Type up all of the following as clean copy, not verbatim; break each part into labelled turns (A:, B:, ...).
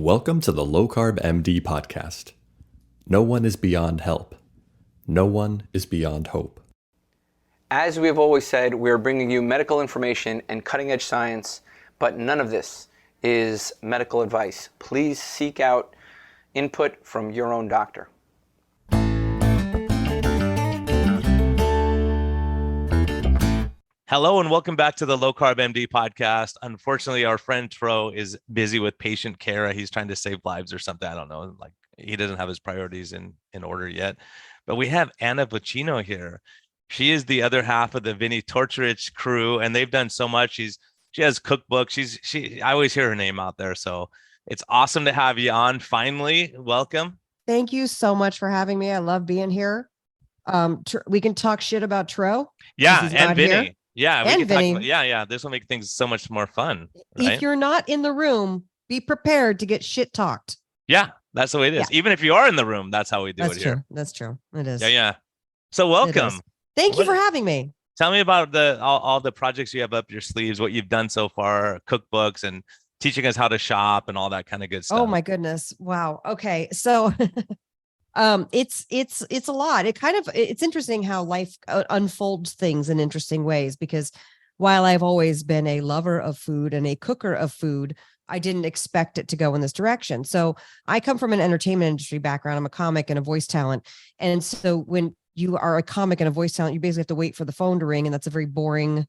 A: Welcome to the Low-Carb MD podcast. No one is beyond help. No one is beyond hope.
B: As we have always said, we are bringing you medical information and cutting-edge science, but none of this is medical advice. Please seek out input from your own doctor.
C: Hello and welcome back to the Low Carb MD podcast. Unfortunately, our friend Tro is busy with patient care. He's trying to save lives or something. I don't know. Like he doesn't have his priorities in order yet. But we have Anna Vocino here. She is the other half of the Vinnie Tortorich crew, and they've done so much. She has cookbooks. I always hear her name out there. So it's awesome to have you on. Finally, welcome.
D: Thank you so much for having me. I love being here. We can talk shit about Tro.
C: Yeah, and Vinny. Here. Yeah, we
D: and
C: can
D: Vinny.
C: talk about, yeah. This will make things so much more fun. Right?
D: If you're not in the room, be prepared to get shit talked.
C: Yeah, that's the way it is. Yeah. Even if you are in the room, that's how we do
D: it
C: here.
D: True. That's true. It is.
C: Yeah. So welcome.
D: Thank you for having me.
C: Tell me about all the projects you have up your sleeves, what you've done so far, cookbooks and teaching us how to shop and all that kind of good stuff.
D: Oh my goodness. Wow. Okay. So it's a lot. It's interesting how life unfolds things in interesting ways, because while I've always been a lover of food and a cooker of food, I didn't expect it to go in this direction. So I come from an entertainment industry background. I'm a comic and a voice talent. And so when you are a comic and a voice talent, you basically have to wait for the phone to ring. And that's a very boring,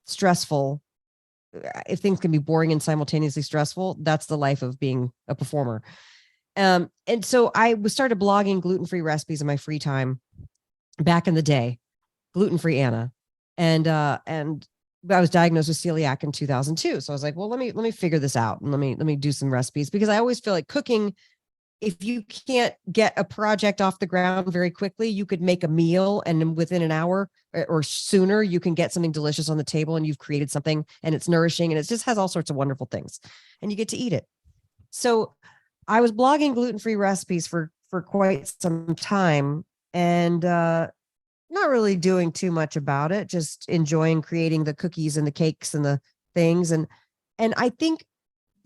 D: stressful. If things can be boring and simultaneously stressful, that's the life of being a performer. And so I started blogging gluten-free recipes in my free time back in the day, gluten-free Anna. And I was diagnosed with celiac in 2002. So I was like, well, let me figure this out and let me do some recipes, because I always feel like cooking, if you can't get a project off the ground very quickly, you could make a meal and within an hour or sooner, you can get something delicious on the table and you've created something and it's nourishing and it just has all sorts of wonderful things and you get to eat it. So I was blogging gluten-free recipes for quite some time and not really doing too much about it, just enjoying creating the cookies and the cakes and the things. And I think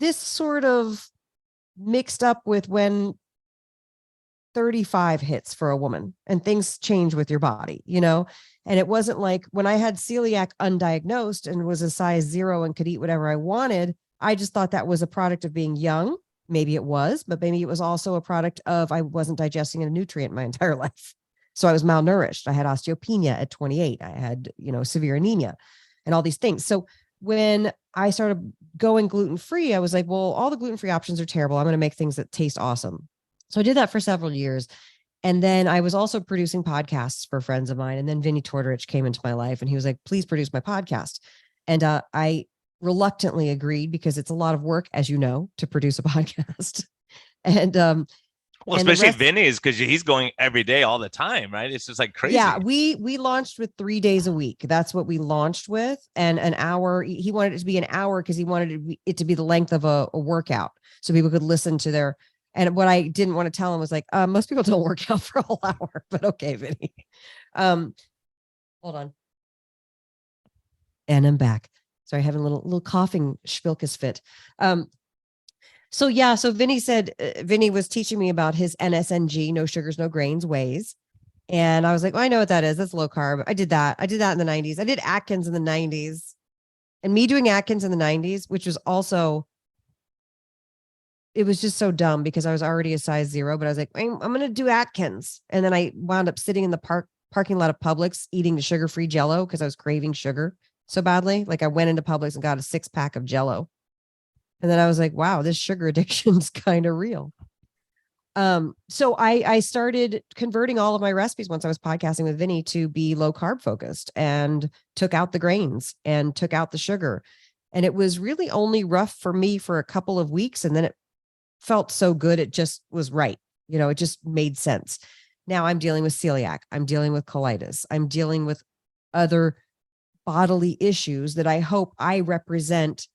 D: this sort of mixed up with when 35 hits for a woman and things change with your body, and it wasn't like when I had celiac undiagnosed and was a size 0 and could eat whatever I wanted. I just thought that was a product of being young. Maybe it was, but maybe it was also a product of I wasn't digesting a nutrient my entire life. So I was malnourished. I had osteopenia at 28. I had, severe anemia and all these things. So when I started going gluten-free, I was like, well, all the gluten-free options are terrible. I'm going to make things that taste awesome. So I did that for several years. And then I was also producing podcasts for friends of mine. And then Vinnie Tortorich came into my life and he was like, please produce my podcast. And I reluctantly agreed because it's a lot of work, as you know, to produce a podcast. And
C: well, especially Vinny's, because he's going every day all the time, right? It's just like crazy.
D: Yeah, we launched with 3 days a week. That's what we launched with. And an hour. He wanted it to be an hour because he wanted it to be the length of a workout. So people could listen to their. And what I didn't want to tell him was like, most people don't work out for a whole hour, but okay, Vinny. Hold on. And I'm back. Sorry, having a little coughing spilkus fit. So Vinny said, Vinny was teaching me about his NSNG, no sugars, no grains ways. And I was like, well, I know what that is. That's low carb. I did that in the 90s. I did Atkins in the 90s. And me doing Atkins in the 90s, which was also, it was just so dumb because I was already a size 0, but I was like, I'm going to do Atkins. And then I wound up sitting in the parking lot of Publix eating the sugar-free Jell-O because I was craving sugar so badly. Like I went into Publix and got a 6-pack of Jell-O. And then I was like, wow, this sugar addiction's kind of real. So I started converting all of my recipes once I was podcasting with Vinny to be low carb focused and took out the grains and took out the sugar. And it was really only rough for me for a couple of weeks. And then it felt so good. It just was right. It just made sense. Now I'm dealing with celiac. I'm dealing with colitis. I'm dealing with other bodily issues that I hope I represent,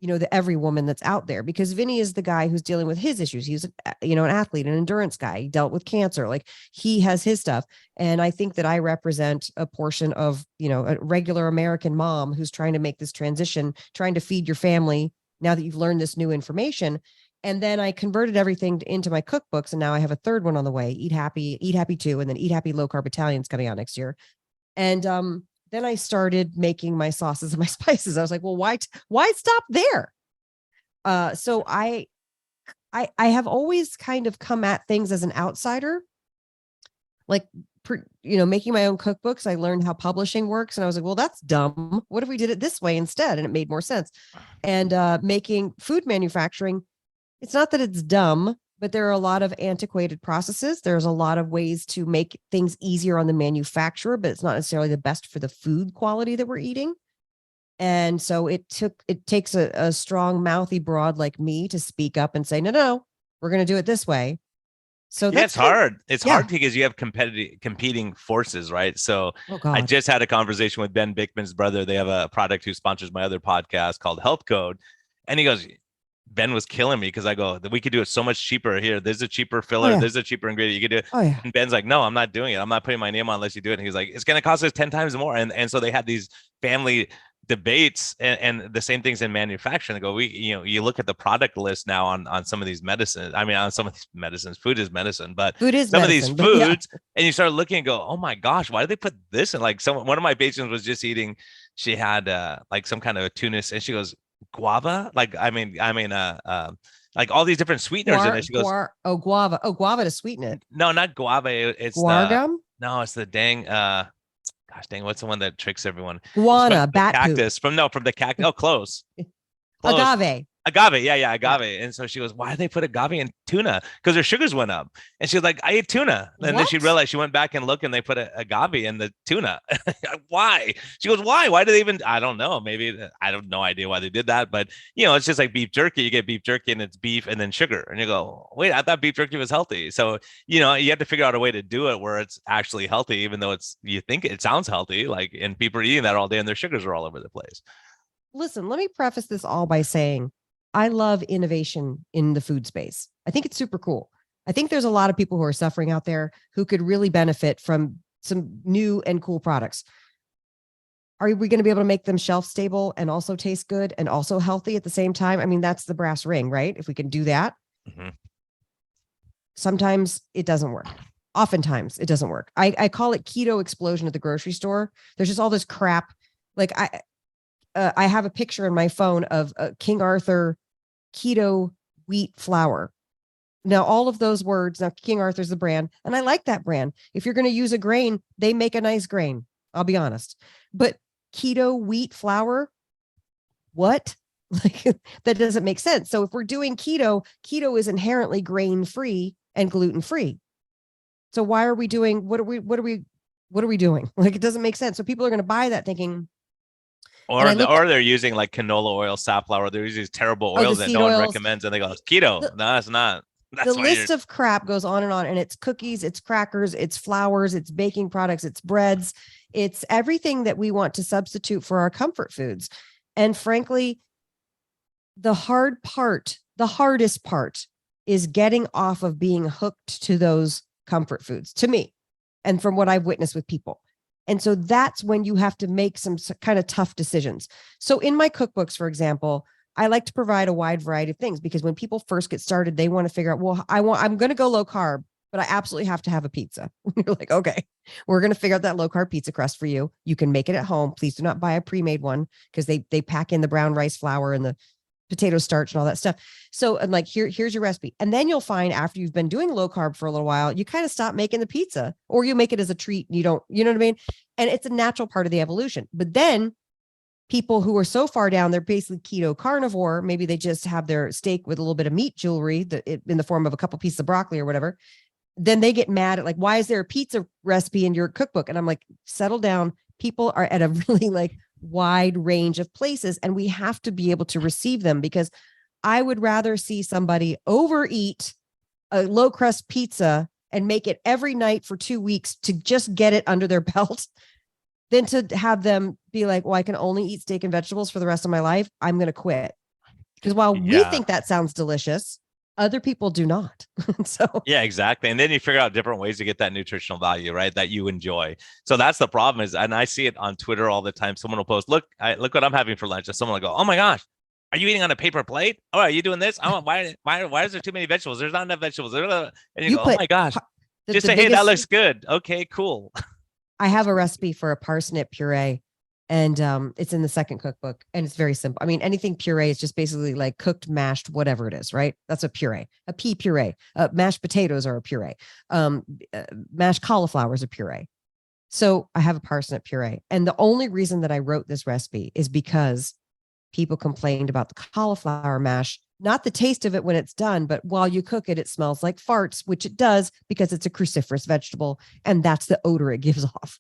D: the every woman that's out there, because Vinny is the guy who's dealing with his issues. He's, an athlete, an endurance guy. He dealt with cancer. Like he has his stuff. And I think that I represent a portion of, a regular American mom who's trying to make this transition, trying to feed your family now that you've learned this new information. And then I converted everything into my cookbooks. And now I have a third one on the way, Eat Happy 2, and then Eat Happy Low Carb Italian's coming out next year. And then I started making my sauces and my spices. I was like, well, why stop there? So I have always kind of come at things as an outsider, like, making my own cookbooks. I learned how publishing works, and I was like, well, that's dumb. What if we did it this way instead? And it made more sense. And making food manufacturing, it's not that it's dumb, but there are a lot of antiquated processes. There's a lot of ways to make things easier on the manufacturer, but it's not necessarily the best for the food quality that we're eating. And so it takes a strong, mouthy broad like me to speak up and say, no, we're going to do it this way. So
C: it's hard. It's hard because you have competing forces, right? So I just had a conversation with Ben Bickman's brother. They have a product who sponsors my other podcast called Health Code. And he goes, Ben was killing me because I go, we could do it so much cheaper here. There's a cheaper filler. There's a cheaper ingredient. You could do it. And Ben's like, no, I'm not doing it. I'm not putting my name on unless you do it. And he's like, it's going to cost us 10 times more. And so they had these family debates, and the same things in manufacturing. They go, you look at the product list now on some of these medicines. I mean, on some of these medicines, food is medicine, but some of these foods, and you start looking and go, oh my gosh, why did they put this in? Like one of my patients was just eating, she had like some kind of a tuna, and she goes, guava, like like all these different sweeteners in it. She goes,
D: guava to sweeten it.
C: No, not guava. It's
D: guar gum.
C: No, it's the dang. Gosh dang, what's the one that tricks everyone?
D: Guana, bat
C: cactus
D: poop.
C: From the cactus. Oh, close.
D: Agave.
C: Agave, yeah, agave. Yeah. And so she goes, why did they put agave in tuna? Because their sugars went up. And she was like, I ate tuna. And then she realized, she went back and looked, and they put agave in the tuna. Why? She goes, why? Why do they even? I don't know. Maybe I have no idea why they did that. But it's just like beef jerky. You get beef jerky and it's beef and then sugar. And you go, wait, I thought beef jerky was healthy. So you have to figure out a way to do it where it's actually healthy, even though you think it sounds healthy. Like, and people are eating that all day, and their sugars are all over the place.
D: Listen, let me preface this all by saying, I love innovation in the food space. I think it's super cool. I think there's a lot of people who are suffering out there who could really benefit from some new and cool products. Are we going to be able to make them shelf stable and also taste good and also healthy at the same time? I mean, that's the brass ring, right? If we can do that. Sometimes it doesn't work. Oftentimes it doesn't work. I call it keto explosion at the grocery store. There's just all this crap. Like I have a picture in my phone of King Arthur keto wheat flour. Now, all of those words, now King Arthur's the brand, and I like that brand. If you're going to use a grain, they make a nice grain. I'll be honest. But keto wheat flour, what? Like, that doesn't make sense. So if we're doing keto is inherently grain-free and gluten-free. So why are we doing, what are we doing? Like, it doesn't make sense. So people are going to buy that thinking, or
C: they're using like canola oil, safflower. They're using these terrible oils that no one recommends, and they go, it's keto. No, it's not. That's
D: the list of crap goes on, and it's cookies, it's crackers, it's flours, it's baking products, it's breads, it's everything that we want to substitute for our comfort foods. And frankly, the hardest part is getting off of being hooked to those comfort foods, to me, and from what I've witnessed with people. And so that's when you have to make some kind of tough decisions. So in my cookbooks, for example, I like to provide a wide variety of things, because when people first get started, they want to figure out, well, I'm going to go low carb, but I absolutely have to have a pizza. You're like, okay, we're going to figure out that low carb pizza crust for you. You can make it at home. Please do not buy a pre-made one, because they pack in the brown rice flour and the potato starch and all that stuff. So I'm like, here's your recipe. And then you'll find, after you've been doing low carb for a little while, you kind of stop making the pizza, or you make it as a treat. You know what I mean? And it's a natural part of the evolution. But then people who are so far down, they're basically keto carnivore. Maybe they just have their steak with a little bit of meat jewelry in the form of a couple pieces of broccoli or whatever. Then they get mad at, like, why is there a pizza recipe in your cookbook? And I'm like, settle down. People are at a really like wide range of places, and we have to be able to receive them, because I would rather see somebody overeat a low crust pizza and make it every night for 2 weeks to just get it under their belt than to have them be like, well, I can only eat steak and vegetables for the rest of my life. I'm going to quit. Because while we think that sounds delicious, other people do not. So
C: yeah, exactly. And then you figure out different ways to get that nutritional value, right, that you enjoy. So that's the problem, is, and I see it on Twitter all the time. Someone will post, look what I'm having for lunch. And someone will go, oh my gosh, Are you eating on a paper plate? Oh, are you doing this? Oh, why is there too many vegetables? There's not enough vegetables. And you go, oh my gosh. Just say, hey, that looks good. Okay, cool.
D: I have a recipe for a parsnip puree, and it's in the second cookbook, and it's very simple. I mean, anything puree is just basically like cooked, mashed, whatever it is, right? That's a puree. A pea puree. Mashed potatoes are a puree. Mashed cauliflower is a puree. So I have a parsnip puree. And the only reason that I wrote this recipe is because people complained about the cauliflower mash, not the taste of it when it's done, but while you cook it, it smells like farts, which it does because it's a cruciferous vegetable. And that's the odor it gives off.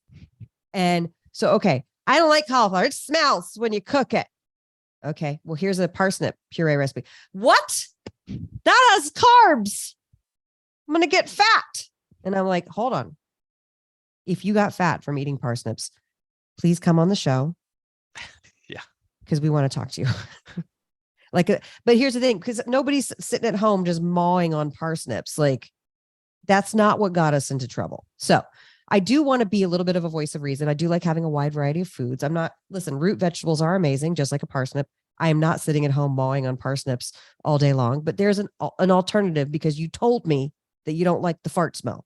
D: And so, okay, I don't like cauliflower. It smells when you cook it. Okay, well, here's a parsnip puree recipe. What? That has carbs. I'm going to get fat. And I'm like, hold on. If you got fat from eating parsnips, please come on the show.
C: Yeah.
D: Because we want to talk to you. But here's the thing, because nobody's sitting at home just mawing on parsnips. Like, that's not what got us into trouble. So I do want to be a little bit of a voice of reason. I do like having a wide variety of foods. Listen, root vegetables are amazing, just like a parsnip. I am not sitting at home mawing on parsnips all day long, but there's an alternative because you told me that you don't like the fart smell.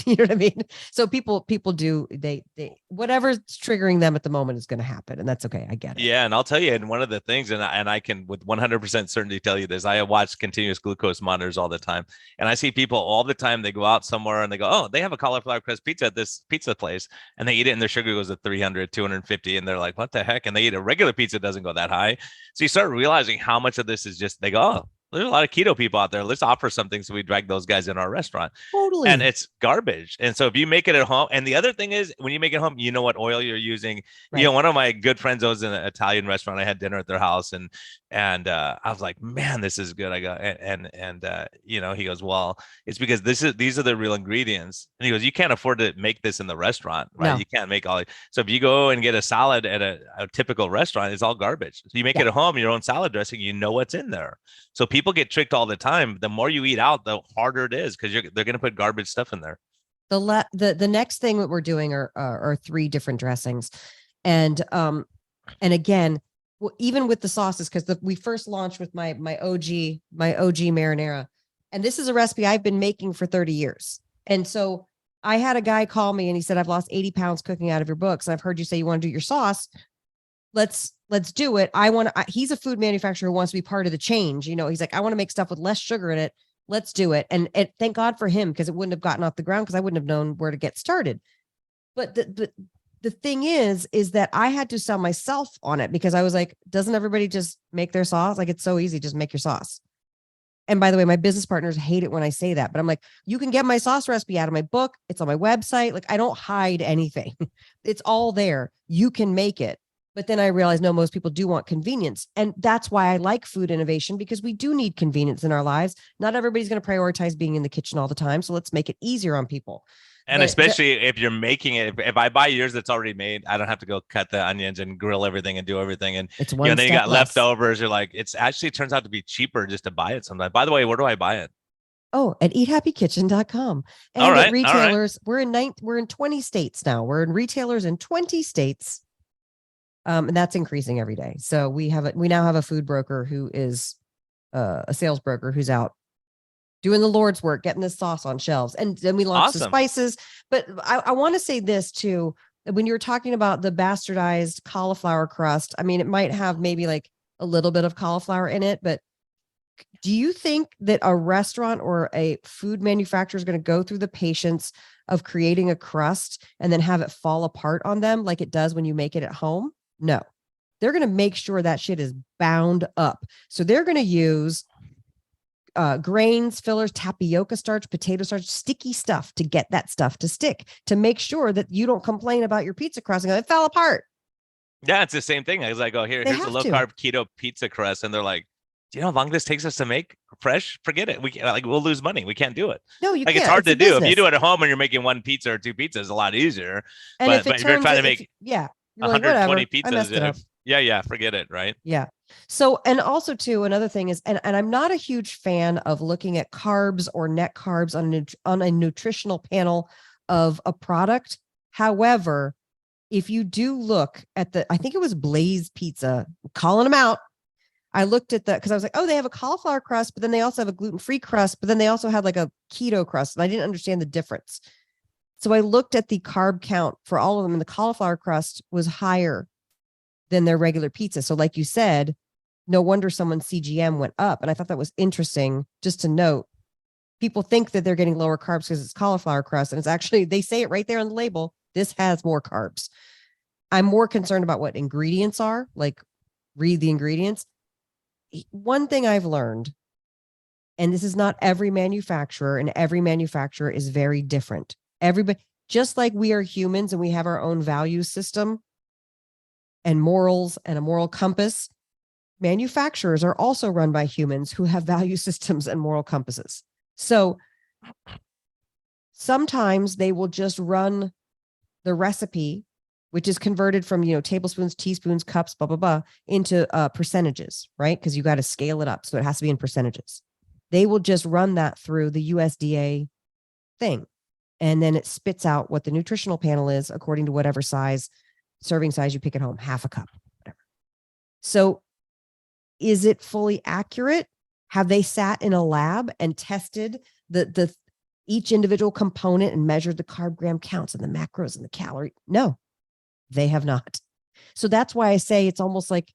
D: You know what I mean? So people do, they whatever's triggering them at the moment is going to happen, and that's okay. I get it.
C: Yeah, and I'll tell you, and one of the things, and I can with 100% certainty tell you this, I watch continuous glucose monitors all the time, and I see people all the time. They go out somewhere and they go, oh, they have a cauliflower crust pizza at this pizza place, and they eat it, and their sugar goes to 300, 250, and they're like, what the heck? And they eat a regular pizza, doesn't go that high. So you start realizing how much of this is just, they go, oh, there's a lot of keto people out there. Let's offer something. So we drag those guys in our restaurant.
D: Totally.
C: And it's garbage. And so if you make it at home, and the other thing is when you make it home, you know what oil you're using. Right. You know, one of my good friends owns an Italian restaurant. I had dinner at their house, and I was like, man, this is good. I go, you know, he goes, well, it's because these are the real ingredients. And he goes, you can't afford to make this in the restaurant, right? No. You can't make all. So if you go and get a salad at a typical restaurant, it's all garbage. So you make it at home, your own salad dressing, you know what's in there. So people get tricked all the time. The more you eat out, the harder it is because they're going to put garbage stuff in there.
D: The next thing that we're doing are 3 different dressings, and again, well, even with the sauces, because we first launched with my OG marinara, and this is a recipe I've been making for 30 years. And so I had a guy call me and he said, I've lost 80 pounds cooking out of your books. And I've heard you say you want to do your sauce. Let's do it. He's a food manufacturer who wants to be part of the change. You know, he's like, I want to make stuff with less sugar in it. Let's do it. And thank God for him, because it wouldn't have gotten off the ground, because I wouldn't have known where to get started. But the thing is that I had to sell myself on it, because I was like, doesn't everybody just make their sauce? Like, it's so easy. Just make your sauce. And by the way, my business partners hate it when I say that, but I'm like, you can get my sauce recipe out of my book. It's on my website. Like, I don't hide anything. It's all there. You can make it. But then I realized, no, most people do want convenience. And that's why I like food innovation, because we do need convenience in our lives. Not everybody's going to prioritize being in the kitchen all the time. So let's make it easier on people.
C: And especially if you're making it, if I buy yours that's already made, I don't have to go cut the onions and grill everything and do everything. And
D: it's one
C: then you got leftovers. You're like, it's actually turns out to be cheaper just to buy it sometimes. By the way, where do I buy it?
D: Oh, at eathappykitchen.com. And
C: all right,
D: at retailers, we're in 20 states now. We're in retailers in 20 states. And that's increasing every day. So we now have a food broker who is a sales broker who's out doing the Lord's work, getting this sauce on shelves. And then we launched the spices. But I want to say this too, when you were talking about the bastardized cauliflower crust, I mean, it might have maybe like a little bit of cauliflower in it, but do you think that a restaurant or a food manufacturer is going to go through the patience of creating a crust and then have it fall apart on them like it does when you make it at home? No, they're going to make sure that shit is bound up. So they're going to use grains, fillers, tapioca starch, potato starch, sticky stuff to get that stuff to stick, to make sure that you don't complain about your pizza crust and go, it fell apart.
C: Yeah, it's the same thing. I was like, oh, here's a low carb keto pizza crust. And they're like, do you know how long this takes us to make fresh? Forget it. We'll lose money. We can't do it.
D: No, you can't.
C: It's hard to do. If you do it at home and you're making 1 pizza or 2 pizzas, it's a lot easier.
D: And
C: but if you're trying to make 120
D: like,
C: pizzas, forget it, right?
D: Yeah. So, and also too, another thing is, and I'm not a huge fan of looking at carbs or net carbs on a nutritional panel of a product. However, if you do look at I think it was Blaze Pizza, calling them out, I looked at because I was like, oh, they have a cauliflower crust, but then they also have a gluten-free crust, but then they also had like a keto crust. And I didn't understand the difference. So I looked at the carb count for all of them, and the cauliflower crust was higher than their regular pizza. So like you said, no wonder someone's CGM went up. And I thought that was interesting just to note. People think that they're getting lower carbs because it's cauliflower crust. And it's actually, they say it right there on the label. This has more carbs. I'm more concerned about what ingredients are, like read the ingredients. One thing I've learned, and this is not every manufacturer, and every manufacturer is very different. Everybody, just like we are humans and we have our own value system and morals and a moral compass, manufacturers are also run by humans who have value systems and moral compasses. So sometimes they will just run the recipe, which is converted from, tablespoons, teaspoons, cups, blah, blah, blah, into percentages, right? Because you got to scale it up. So it has to be in percentages. They will just run that through the USDA thing. And then it spits out what the nutritional panel is according to whatever serving size you pick at home, half a cup, whatever. So is it fully accurate? Have they sat in a lab and tested the each individual component and measured the carb gram counts and the macros and the calorie? No, they have not. So that's why I say it's almost like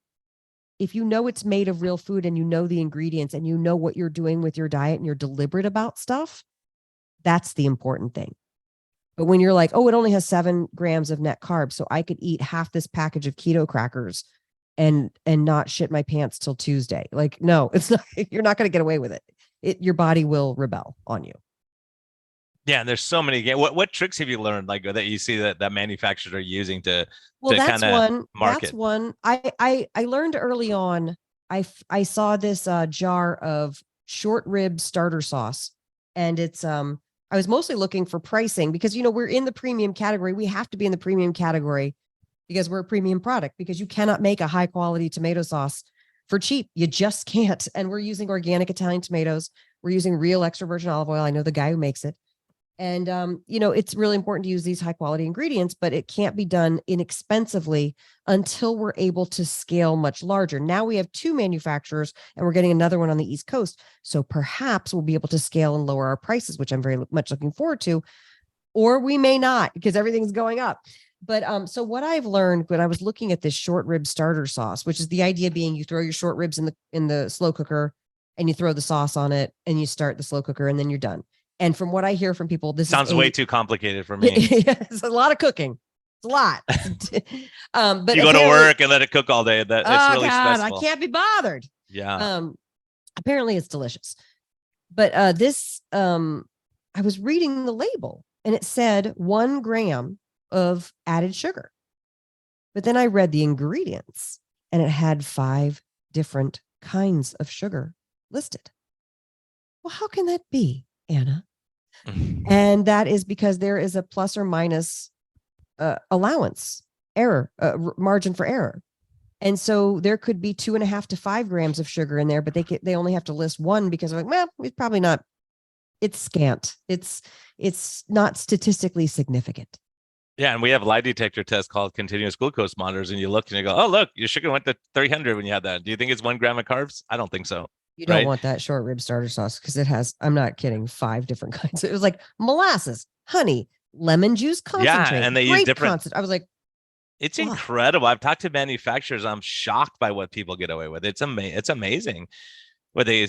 D: if you know it's made of real food and you know the ingredients and you know what you're doing with your diet and you're deliberate about stuff, that's the important thing. But when you're like, oh, it only has 7 grams of net carbs, so I could eat half this package of keto crackers and not shit my pants till Tuesday. Like, no, it's not, you're not going to get away with it. Your body will rebel on you.
C: Yeah, and there's so many. What tricks have you learned, like that you see that manufacturers are using to
D: that's
C: kind of market?
D: That's one. I learned early on. I saw this jar of short rib starter sauce, and it's I was mostly looking for pricing because we're in the premium category. We have to be in the premium category because we're a premium product, because you cannot make a high quality tomato sauce for cheap. You just can't. And we're using organic Italian tomatoes. We're using real extra virgin olive oil. I know the guy who makes it. And, it's really important to use these high quality ingredients, but it can't be done inexpensively until we're able to scale much larger. Now we have 2 manufacturers and we're getting another one on the East Coast. So perhaps we'll be able to scale and lower our prices, which I'm very much looking forward to, or we may not because everything's going up. But so what I've learned when I was looking at this short rib starter sauce, which is the idea being you throw your short ribs in the slow cooker and you throw the sauce on it and you start the slow cooker and then you're done. And from what I hear from people, this
C: sounds way too complicated for me.
D: It's a lot of cooking. It's a lot. But
C: you go to work and let it cook all day. It's really stressful.
D: I can't be bothered.
C: Yeah.
D: Apparently it's delicious. But this, I was reading the label and it said 1 gram of added sugar. But then I read the ingredients and it had 5 different kinds of sugar listed. Well, how can that be, Anna? And that is because there is a plus or minus allowance error, margin for error. And so there could be 2.5 to 5 grams of sugar in there, but they only have to list 1 because they're like, well, it's probably not, it's scant. It's not statistically significant.
C: Yeah, and we have a lie detector test called continuous glucose monitors, and you look and you go, oh, look, your sugar went to 300 when you had that. Do you think it's 1 gram of carbs? I don't think so.
D: You don't want that short rib starter sauce because it has, I'm not kidding, 5 different kinds. It was like molasses, honey, lemon juice concentrate.
C: Yeah, and they use different.
D: I was like,
C: it's incredible. I've talked to manufacturers. I'm shocked by what people get away with. It's amazing. What they,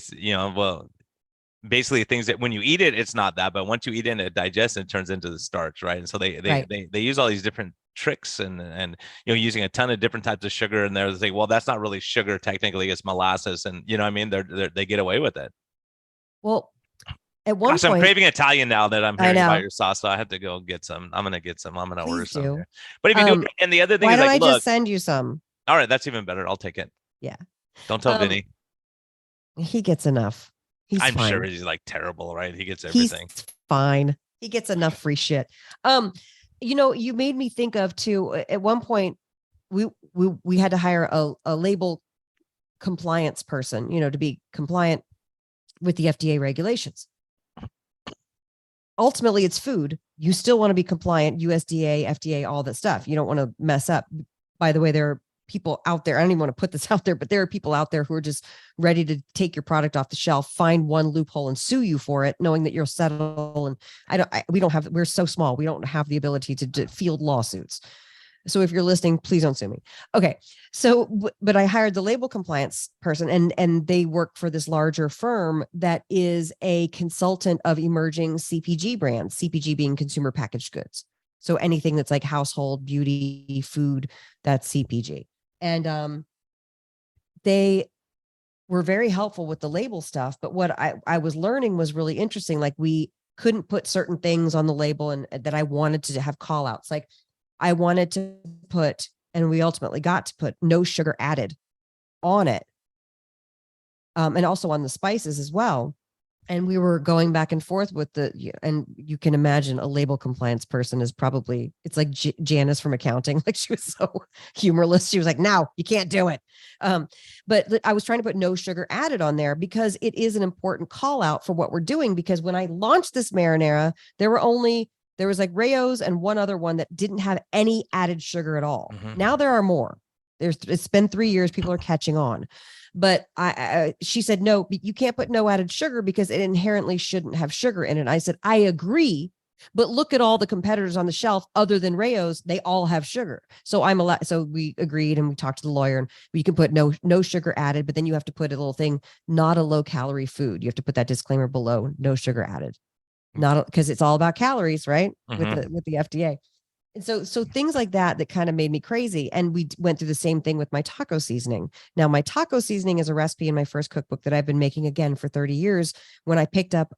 C: basically things that when you eat it, it's not that, but once you eat it digests and it turns into the starch, right? And so they use all these different tricks and using a ton of different types of sugar, and they're saying, well, that's not really sugar, technically it's molasses, and they get away with it.
D: Well, at one point,
C: I'm craving Italian now that I'm hearing about your sauce, so I have to go get some. I'm gonna order some here. But if you do, and the other thing is,
D: why don't I just send you some?
C: All right, that's even better. I'll take it.
D: Yeah.
C: Don't tell Vinny.
D: He gets enough. I'm fine.
C: Sure he's like terrible, right? He gets everything.
D: He's fine. He gets enough free shit. You made me think of too. At one point, we had to hire a label compliance person, to be compliant with the FDA regulations. Ultimately, it's food. You still want to be compliant, USDA, FDA, all that stuff. You don't want to mess up. By the way, there are people out there. I don't even want to put this out there, but there are people out there who are just ready to take your product off the shelf, find one loophole and sue you for it, knowing that you'll settle. And we're so small. We don't have the ability to field lawsuits. So if you're listening, please don't sue me. Okay. So, but I hired the label compliance person, and they work for this larger firm that is a consultant of emerging CPG brands, CPG being consumer packaged goods. So anything that's like household, beauty, food, that's CPG. And they were very helpful with the label stuff. But what I was learning was really interesting. Like, we couldn't put certain things on the label and that I wanted to have call outs. Like, I wanted to put, and we ultimately got to put, no sugar added on it. And also on the spices as well. And we were going back and forth with and you can imagine a label compliance person is probably, it's like Janice from accounting. Like, she was so humorless. She was like, no, you can't do it. But I was trying to put no sugar added on there because it is an important call out for what we're doing. Because when I launched this marinara, there was like Rayo's and one other one that didn't have any added sugar at all.
C: Mm-hmm.
D: Now there are more. It's been 3 years. People are catching on. But she said, no, you can't put no added sugar because it inherently shouldn't have sugar in it. I said, I agree. But look at all the competitors on the shelf other than Rayo's. They all have sugar. So so we agreed, and we talked to the lawyer, and you can put no sugar added, but then you have to put a little thing, not a low calorie food. You have to put that disclaimer below, no sugar added. Not because it's all about calories, right?
C: Mm-hmm.
D: With the FDA. And so things like that kind of made me crazy. And we went through the same thing with my taco seasoning. Now, my taco seasoning is a recipe in my first cookbook that I've been making again for 30 years. When I picked up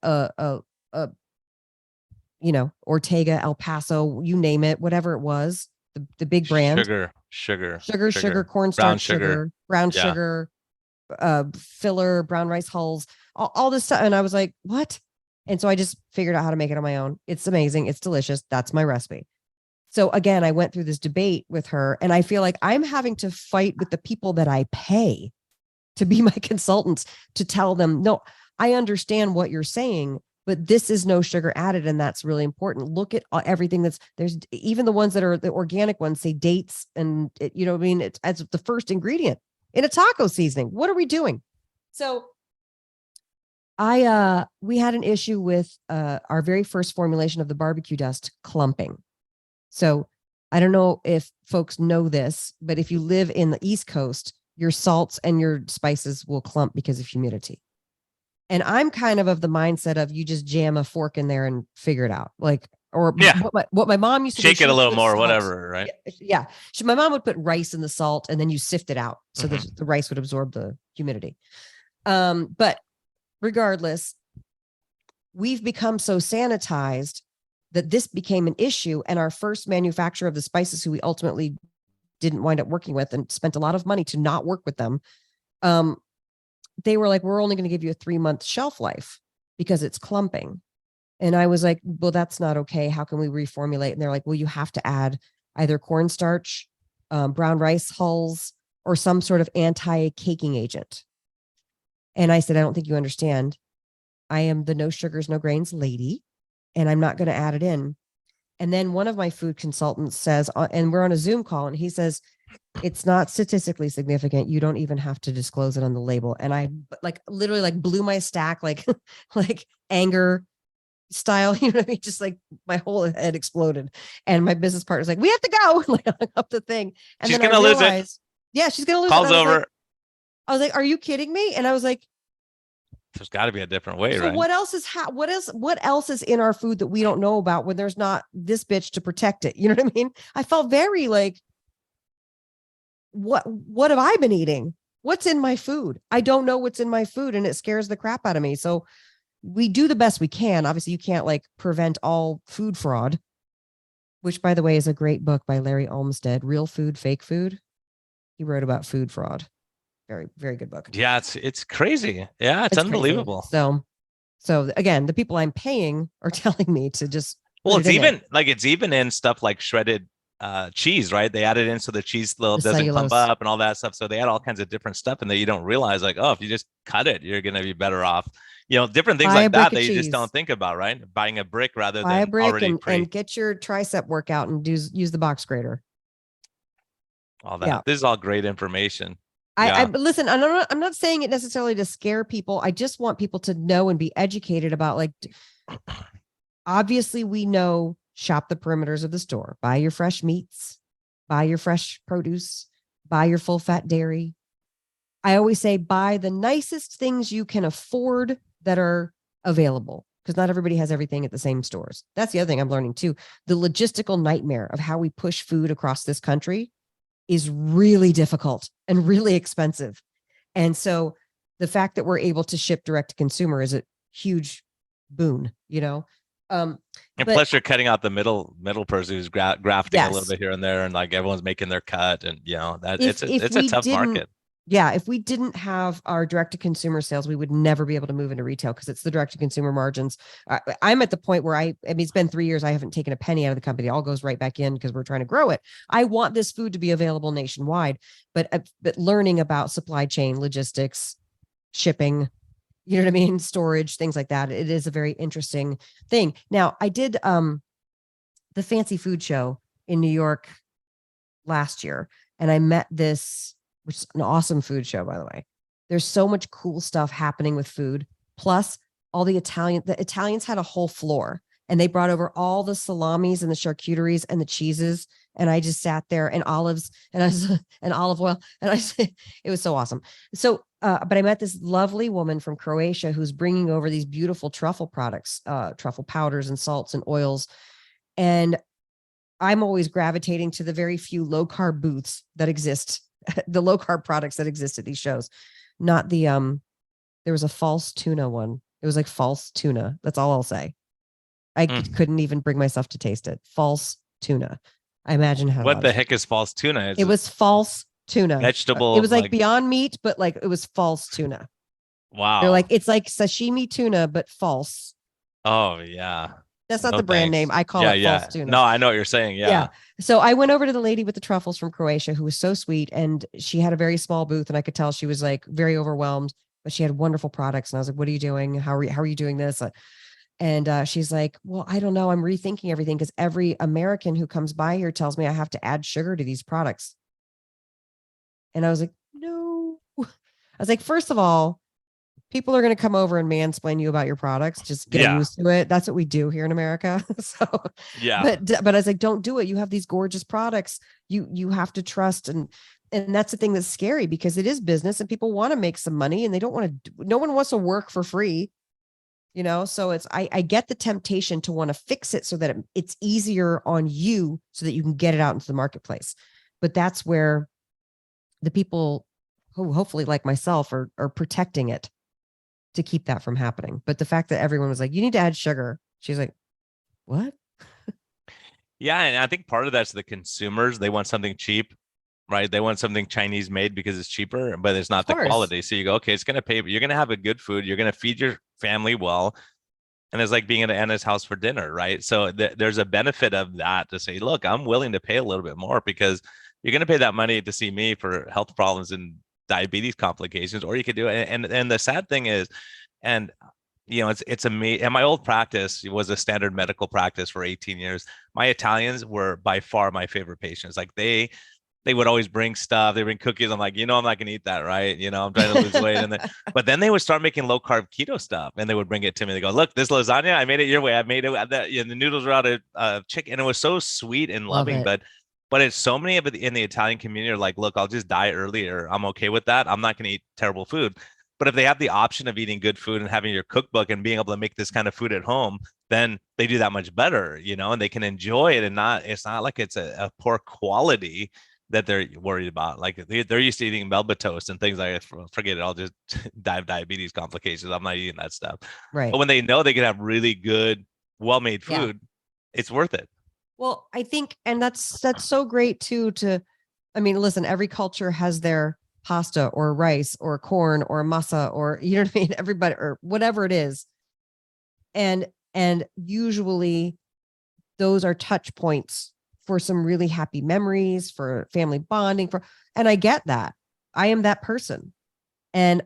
D: Ortega, El Paso, you name it, whatever it was, the big brand. Sugar, cornstarch, sugar, brown sugar, filler, brown rice hulls, all this stuff. And I was like, what? And so I just figured out how to make it on my own. It's amazing. It's delicious. That's my recipe. So again, I went through this debate with her, and I feel like I'm having to fight with the people that I pay to be my consultants, to tell them, no, I understand what you're saying, but this is no sugar added. And that's really important. Look at everything there's even the ones that are the organic ones say dates, and it's as the first ingredient in a taco seasoning. What are we doing? So we had an issue with our very first formulation of the barbecue dust clumping. So I don't know if folks know this, but if you live in the East Coast, your salts and your spices will clump because of humidity. And I'm kind of the mindset of, you just jam a fork in there and figure it out. Like, or what my mom used to
C: shake
D: do,
C: it a little more,
D: salt.
C: whatever, right?
D: Yeah. My mom would put rice in the salt and then you sift it out so that the rice would absorb the humidity. But regardless, we've become so sanitized that this became an issue. And our first manufacturer of the spices, who we ultimately didn't wind up working with and spent a lot of money to not work with them, they were like, we're only going to give you a 3-month shelf life because it's clumping. And I was like, well, that's not okay. How can we reformulate? And they're like, well, you have to add either cornstarch, brown rice hulls, or some sort of anti-caking agent. And I said, I don't think you understand. I am the no sugars, no grains lady, and I'm not going to add it in. And then one of my food consultants says, and we're on a Zoom call, and he says, it's not statistically significant. You don't even have to disclose it on the label. And I literally blew my stack, like anger style, you know what I mean? Just like my whole head exploded. And my business partner's like, we have to go. Like, I hung up the thing. And
C: she's
D: then
C: going to lose it.
D: Yeah, she's going to lose
C: Call's
D: it.
C: over.
D: I was like, are you kidding me? And I was like,
C: there's got to be a different way,
D: so
C: right?
D: what else is in our food that we don't know about when there's not this bitch to protect it? You know what I mean? I felt very like, what have I been eating? What's in my food? I don't know what's in my food, and it scares the crap out of me. So we do the best we can. Obviously, you can't prevent all food fraud, which, by the way, is a great book by Larry Olmsted, Real Food, Fake Food. He wrote about food fraud. Very, very good book.
C: Yeah, it's crazy. Yeah, it's unbelievable.
D: Crazy. So again, the people I'm paying are telling me to just.
C: Well, it's even in stuff like shredded cheese, right? They add it in so the cheese doesn't clump up and all that stuff. So they add all kinds of different stuff in that you don't realize, like, oh, if you just cut it, you're going to be better off. Different things like that you just don't think about, right? Buying a brick rather than already
D: and get your tricep workout and use the box grater.
C: All that.
D: Yeah.
C: This is all great information.
D: I
C: Yeah.
D: listen, I'm not saying it necessarily to scare people. I'm not saying it necessarily to scare people. I just want people to know and be educated about, like, obviously we know, shop the perimeters of the store, buy your fresh meats, buy your fresh produce, buy your full fat dairy. I always say buy the nicest things you can afford that are available, because not everybody has everything at the same stores. That's the other thing I'm learning too. The logistical nightmare of how we push food across this country is really difficult and really expensive. And so the fact that we're able to ship direct to consumer is a huge boon, you know?
C: And
D: But
C: plus you're cutting out the middle person who's grafting a little
D: yes,
C: bit here and there, and like everyone's making their cut, and that
D: if
C: it's a
D: we
C: tough
D: didn't,
C: market.
D: yeah, if we didn't have our direct to consumer sales, we would never be able to move into retail, because it's the direct to consumer margins. I'm at the point where I mean, it's been 3 years. I haven't taken a penny out of the company. It all goes right back in because we're trying to grow it. I want this food to be available nationwide, but learning about supply chain, logistics, shipping, you know what I mean? Storage, things like that. It is a very interesting thing. Now, I did the fancy food show in New York last year, and I met this, which is an awesome food show, by the way. There's so much cool stuff happening with food. Plus, all the Italians had a whole floor, and they brought over all the salamis and the charcuteries and the cheeses. And I just sat there, and olives and and olive oil. And it was so awesome. So, but I met this lovely woman from Croatia who's bringing over these beautiful truffle products, truffle powders and salts and oils. And I'm always gravitating to the very few low carb booths that exist, the low carb products that exist at these shows. Not the, there was a false tuna one. It was like false tuna. That's all I'll say. I couldn't even bring myself to taste it. False tuna. I imagine how.
C: What the heck is false tuna?
D: It was false tuna.
C: Vegetable.
D: It was like Beyond Meat, but like it was false tuna.
C: Wow.
D: They're like, it's like sashimi tuna, but false.
C: Oh yeah.
D: That's not the brand name. I call it false tuna.
C: No, I know what you're saying. Yeah.
D: So I went over to the lady with the truffles from Croatia, who was so sweet, and she had a very small booth, and I could tell she was like very overwhelmed, but she had wonderful products. And I was like, "What are you doing? How are you doing this?" And she's like, "Well, I don't know. I'm rethinking everything, because every American who comes by here tells me I have to add sugar to these products." And I was like, "No." I was like, "First of all, people are going to come over and mansplain you about your products. Just get used to it. That's what we do here in America." So, but I was like, "Don't do it. You have these gorgeous products. You have to trust." And that's the thing that's scary, because it is business and people want to make some money, and they don't want to, no one wants to work for free, you know? So I get the temptation to want to fix it so that it's easier on you, so that you can get it out into the marketplace. But that's where the people who hopefully like myself are protecting it to keep that from happening. But the fact that everyone was like, "You need to add sugar," she's like, "What?"
C: Yeah, and I think part of that's the consumers. They want something cheap, right? They want something Chinese made because it's cheaper, but it's not the quality. So you go, okay, it's going to pay, but you're going to have a good food. You're going to feed your family well. And it's like being at Anna's house for dinner, right? So there's a benefit of that, to say, look, I'm willing to pay a little bit more, because you're going to pay that money to see me for health problems and diabetes complications, or you could do it. And the sad thing is, and it's amazing. And my old practice was a standard medical practice for 18 years. My Italians were by far my favorite patients. Like they would always bring stuff. They bring cookies. I'm like, I'm not going to eat that, right? I'm trying to lose weight. But then they would start making low carb keto stuff, and they would bring it to me. They go, "Look, this lasagna, I made it your way. I made it. The noodles are out of chicken." And it was so sweet and loving. But it's so many of it in the Italian community are like, "Look, I'll just die earlier. I'm okay with that. I'm not going to eat terrible food." But if they have the option of eating good food and having your cookbook and being able to make this kind of food at home, then they do that much better, and they can enjoy it. And it's not like it's a poor quality that they're worried about. Like they're used to eating Melba toast and things like that. Forget it. I'll just die of diabetes complications. I'm not eating that stuff.
D: Right.
C: But when they know they can have really good, well-made food, it's worth it.
D: Well, I think, and that's so great too, I mean, listen, every culture has their pasta or rice or corn or masa, or, you know what I mean? Everybody, or whatever it is. And usually those are touch points for some really happy memories, for family bonding, and I get that. I am that person. And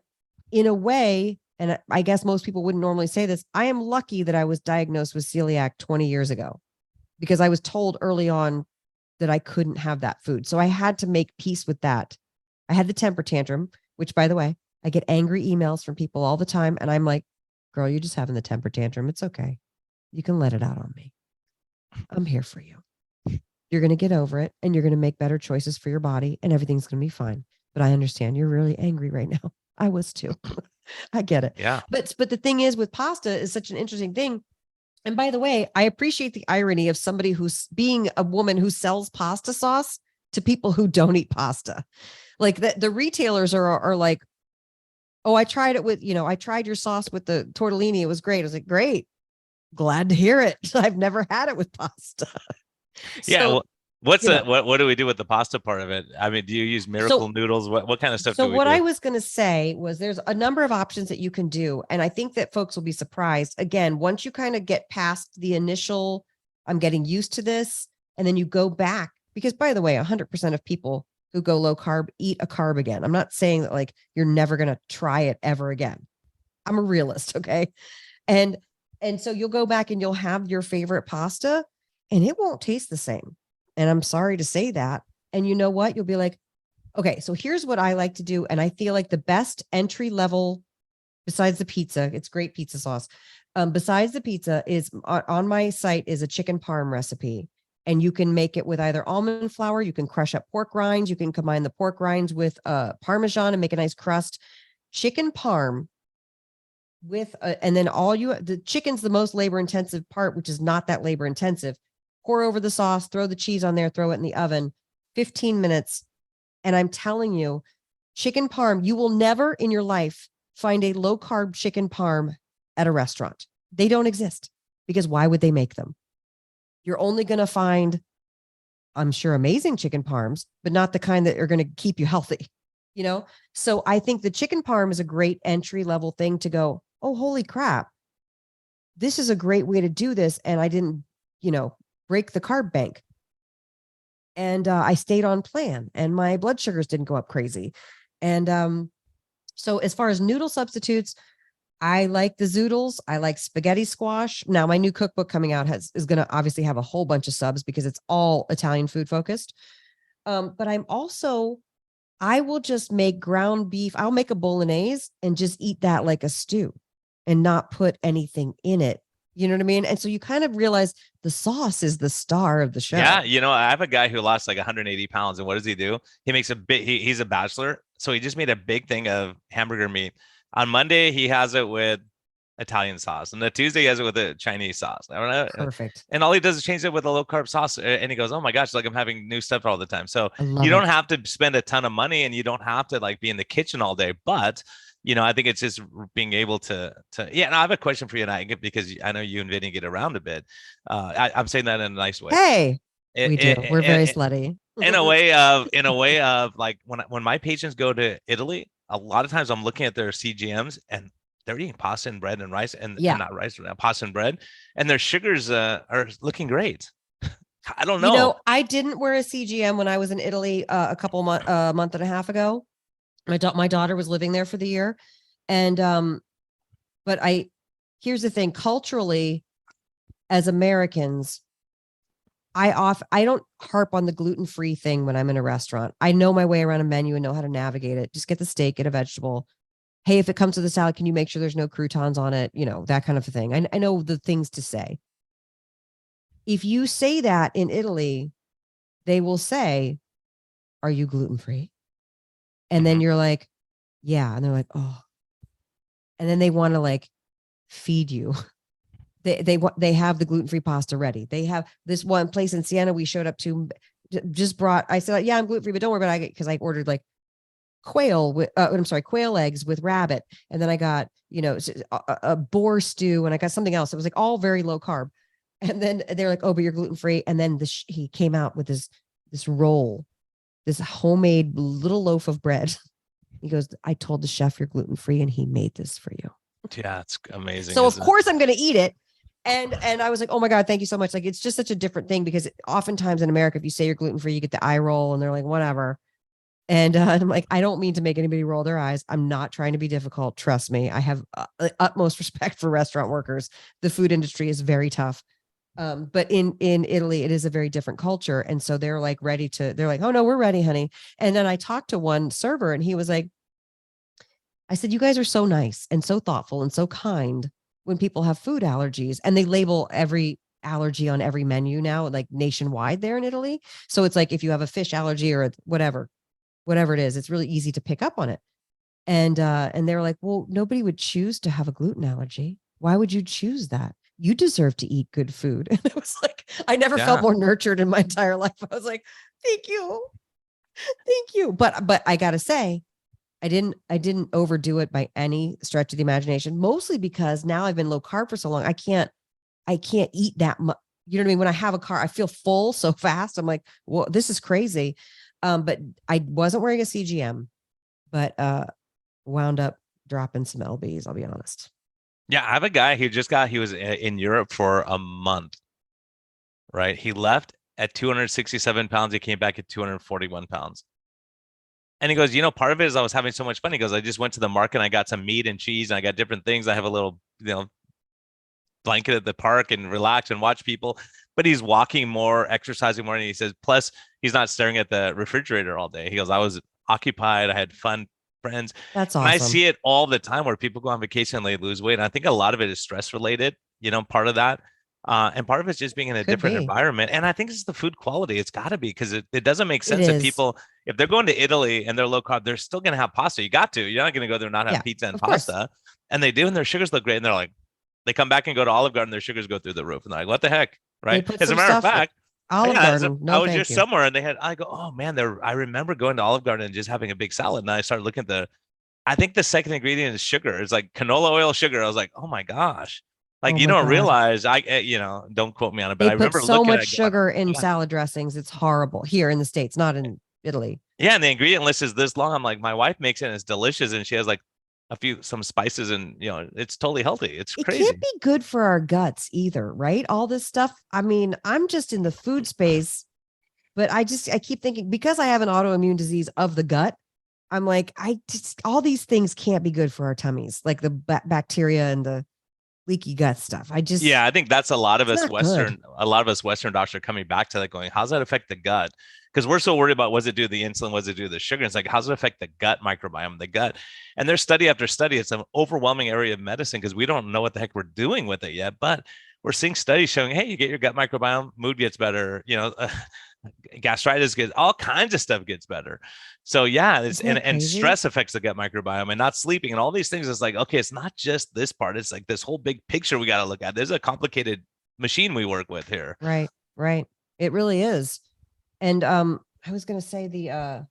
D: in a way, and I guess most people wouldn't normally say this, I am lucky that I was diagnosed with celiac 20 years ago, because I was told early on that I couldn't have that food. So I had to make peace with that. I had the temper tantrum, which, by the way, I get angry emails from people all the time. And I'm like, girl, you're just having the temper tantrum. It's okay. You can let it out on me. I'm here for you. You're going to get over it and you're going to make better choices for your body and everything's going to be fine. But I understand you're really angry right now. I was too. I get it.
C: Yeah.
D: But the thing is, with pasta is such an interesting thing. And by the way, I appreciate the irony of somebody who's being a woman who sells pasta sauce to people who don't eat pasta. Like the retailers are like, oh, I tried it with, I tried your sauce with the tortellini. It was great. I was like, great. Glad to hear it. I've never had it with pasta.
C: Yeah.
D: So,
C: Well, what do we do with the pasta part of it? I mean, do you use miracle noodles? What kind of stuff do we do?
D: So what I was going to say was there's a number of options that you can do. And I think that folks will be surprised. Again, once you kind of get past the initial, I'm getting used to this, and then you go back, because by the way, 100% of people who go low carb eat a carb again. I'm not saying that like you're never going to try it ever again. I'm a realist. Okay. And so you'll go back and you'll have your favorite pasta and it won't taste the same. And I'm sorry to say that. And you know what? You'll be like, okay, so here's what I like to do. And I feel like the best entry level, besides the pizza, it's great pizza sauce. Besides the pizza is on my site is a chicken parm recipe. And you can make it with either almond flour. You can crush up pork rinds. You can combine the pork rinds with Parmesan and make a nice crust. Chicken parm with, and then the chicken's the most labor intensive part, which is not that labor intensive. Pour over the sauce, throw the cheese on there, throw it in the oven, 15 minutes. And I'm telling you, chicken parm, you will never in your life find a low carb chicken parm at a restaurant. They don't exist, because why would they make them? You're only going to find, I'm sure, amazing chicken parms, but not the kind that are going to keep you healthy, So I think the chicken parm is a great entry level thing to go, oh, holy crap. This is a great way to do this. And I didn't, break the carb bank. And I stayed on plan and my blood sugars didn't go up crazy. And so as far as noodle substitutes, I like the zoodles. I like spaghetti squash. Now my new cookbook coming out is going to obviously have a whole bunch of subs because it's all Italian food focused. But I will just make ground beef. I'll make a bolognese and just eat that like a stew and not put anything in it. You know what I mean? And so you kind of realize the sauce is the star of the show.
C: Yeah. I have a guy who lost like 180 pounds. And what does he do? He makes he's a bachelor. So he just made a big thing of hamburger meat. On Monday, he has it with Italian sauce. And the Tuesday, he has it with a Chinese sauce.
D: Perfect.
C: And all he does is change it with a low carb sauce. And he goes, oh my gosh, like I'm having new stuff all the time. So you don't have to spend a ton of money and you don't have to like be in the kitchen all day. But I think it's just being able to. Yeah. And I have a question for you, because I know you and Vinny get around a bit. I'm saying that in a nice way.
D: Hey, we do. We're very slutty.
C: In a way of like when my patients go to Italy, a lot of times I'm looking at their CGMs and they're eating pasta and bread and rice and not rice, pasta and bread, and their sugars are looking great. I don't know.
D: I didn't wear a CGM when I was in Italy a month and a half ago. My daughter was living there for the year. And, but here's the thing, culturally, as Americans, I don't harp on the gluten-free thing when I'm in a restaurant. I know my way around a menu and know how to navigate it. Just get the steak, get a vegetable. Hey, if it comes to the salad, can you make sure there's no croutons on it? That kind of a thing. I know the things to say. If you say that in Italy, they will say, are you gluten-free? And then you're like, yeah. And they're like, oh. And then they want to like feed you. They have the gluten-free pasta ready. They have this one place in Siena we showed up to, I said, yeah, I'm gluten-free, but don't worry about it, because I ordered like quail eggs with rabbit. And then I got, a boar stew, and I got something else. It was like all very low carb. And then they're like, oh, but you're gluten-free. And then he came out with this roll, this homemade little loaf of bread. He goes, I told the chef you're gluten-free and he made this for you.
C: Yeah, it's amazing.
D: So of course I'm going to eat it. And I was like, oh my God, thank you so much. Like, it's just such a different thing, because oftentimes in America, if you say you're gluten-free, you get the eye roll and they're like, whatever. And I'm like, I don't mean to make anybody roll their eyes. I'm not trying to be difficult. Trust me. I have utmost respect for restaurant workers. The food industry is very tough. But in Italy, it is a very different culture. And so they're like they're like, oh no, we're ready, honey. And then I talked to one server and he was like, I said, you guys are so nice and so thoughtful and so kind when people have food allergies, and they label every allergy on every menu now, like nationwide there in Italy. So it's like, if you have a fish allergy or whatever it is, it's really easy to pick up on it. And they're like, well, nobody would choose to have a gluten allergy. Why would you choose that? You deserve to eat good food. And it was like, I never felt more nurtured in my entire life. I was like, thank you. Thank you. But I gotta say, I didn't overdo it by any stretch of the imagination, mostly because now I've been low carb for so long. I can't eat that much. You know what I mean? When I have a car, I feel full so fast. I'm like, well, this is crazy. But I wasn't wearing a CGM, but wound up dropping some lbs, I'll be honest.
C: Yeah, I have a guy who he was in Europe for a month, right? He left at 267 pounds. He came back at 241 pounds. And he goes, part of it is I was having so much fun. He goes, I just went to the market and I got some meat and cheese and I got different things. I have a little, blanket at the park and relax and watch people. But he's walking more, exercising more. And he says, plus he's not staring at the refrigerator all day. He goes, I was occupied. I had fun, friends.
D: That's awesome.
C: And I see it all the time where people go on vacation and they lose weight. And I think a lot of it is stress related, part of that. And part of it's just being in a different environment. And I think it's the food quality. It's got to be, because it doesn't make sense that people, if they're going to Italy and they're low carb, they're still going to have pasta. You got to. You're not going to go there and not have pizza and pasta. Course. And they do, and their sugars look great. And they're like, they come back and go to Olive Garden, their sugars go through the roof. And they're like, what the heck? Right. As a matter of fact,
D: Olive Garden.
C: I was just somewhere and I go, oh man, I remember going to Olive Garden and just having a big salad. And I started looking at I think the second ingredient is sugar. It's like canola oil sugar. I was like, oh my gosh. Like, you don't realize, don't quote me on it, but I remember
D: so much sugar in salad dressings. It's horrible here in the States, not in Italy.
C: Yeah. And the ingredient list is this long. I'm like, my wife makes it and it's delicious. And she has like some spices and, it's totally healthy. It's crazy.
D: It can't be good for our guts either, right? All this stuff. I mean, I'm just in the food space, but I keep thinking, because I have an autoimmune disease of the gut, I'm like, all these things can't be good for our tummies, like the bacteria and the leaky gut stuff. I think that's a lot of us Western doctors are coming back to that, going, how's that affect the gut? Because we're so worried about, what does it do to the insulin? What does it do to the sugar? It's like, how's it affect the gut microbiome, the gut? And there's study after study. It's an overwhelming area of medicine because we don't know what the heck we're doing with it yet. But we're seeing studies showing, hey, you get your gut microbiome, mood gets better, gastritis gets, all kinds of stuff gets better. So yeah, and stress affects the gut microbiome, and not sleeping and all these things. It's like, okay, it's not just this part. It's like this whole big picture we got to look at. There's a complicated machine we work with here. Right. It really is. And I was going to say the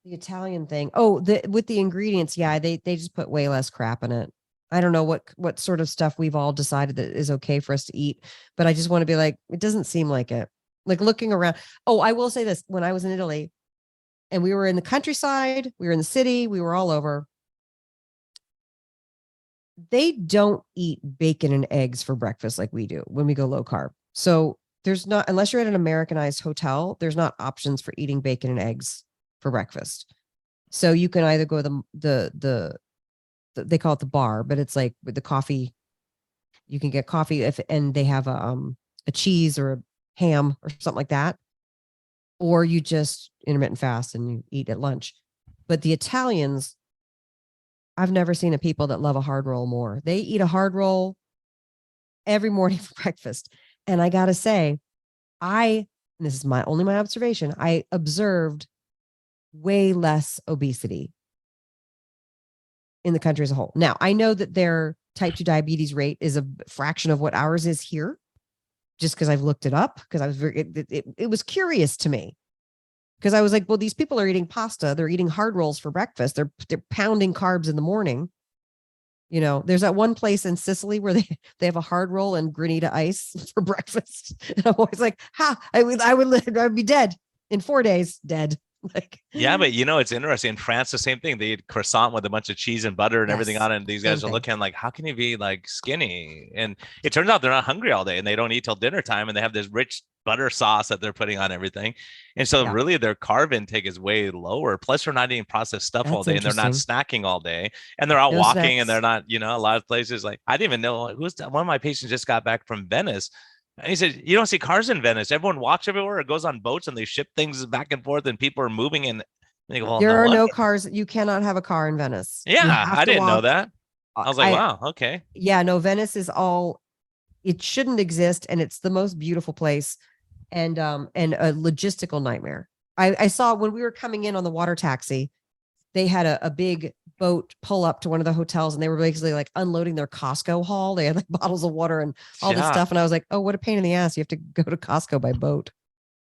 D: Italian thing. Oh, with the ingredients. Yeah. They just put way less crap in it. I don't know what sort of stuff we've all decided that is okay for us to eat, but I just want to be like, it doesn't seem like it. Like looking around. Oh, I will say this. When I was in Italy and we were in the countryside, we were in the city, we were all over. They don't eat bacon and eggs for breakfast like we do when we go low carb. So there's not, unless you're at an Americanized hotel, there's not options for eating bacon and eggs for breakfast. So you can either go the they call it the bar, but it's like with the coffee, you can get coffee and they have a cheese or a ham or something like that, or you just intermittent fast and you eat at lunch. But the Italians, I've never seen a people that love a hard roll more. They eat a hard roll every morning for breakfast. And I got to say, and this is my observation, I observed way less obesity in the country as a whole. Now, I know that their type 2 diabetes rate is a fraction of what ours is here, just because I've looked it up, because I was it was curious to me. Because I was like, well, these people are eating pasta. They're eating hard rolls for breakfast. They're pounding carbs in the morning. There's that one place in Sicily where they have a hard roll and granita ice for breakfast. And I'm always like, I'd be dead in 4 days, dead. Like,
C: yeah, but it's interesting. In France, the same thing. They eat croissant with a bunch of cheese and butter and everything on it. And these guys are looking like, how can you be like skinny? And it turns out they're not hungry all day and they don't eat till dinner time. And they have this rich butter sauce that they're putting on everything. And so really their carb intake is way lower. Plus they're not eating processed stuff all day and they're not snacking all day. And they're out walking and they're not, a lot of places like, I didn't even know one of my patients just got back from Venice. And he said, you don't see cars in Venice. Everyone walks everywhere. It goes on boats and they ship things back and forth and people are moving. And they go, well,
D: There
C: no,
D: are
C: what?
D: no cars. You cannot have a car in Venice. You
C: Yeah,
D: have
C: I
D: to
C: didn't know
D: walk.
C: that. I was like, wow, okay.
D: Yeah, no, Venice is all, it shouldn't exist. And it's the most beautiful place and a logistical nightmare. I saw when we were coming in on the water taxi, they had a big boat pull up to one of the hotels and they were basically like unloading their Costco haul. They had like bottles of water and all this stuff. And I was like, oh, what a pain in the ass. You have to go to Costco by boat.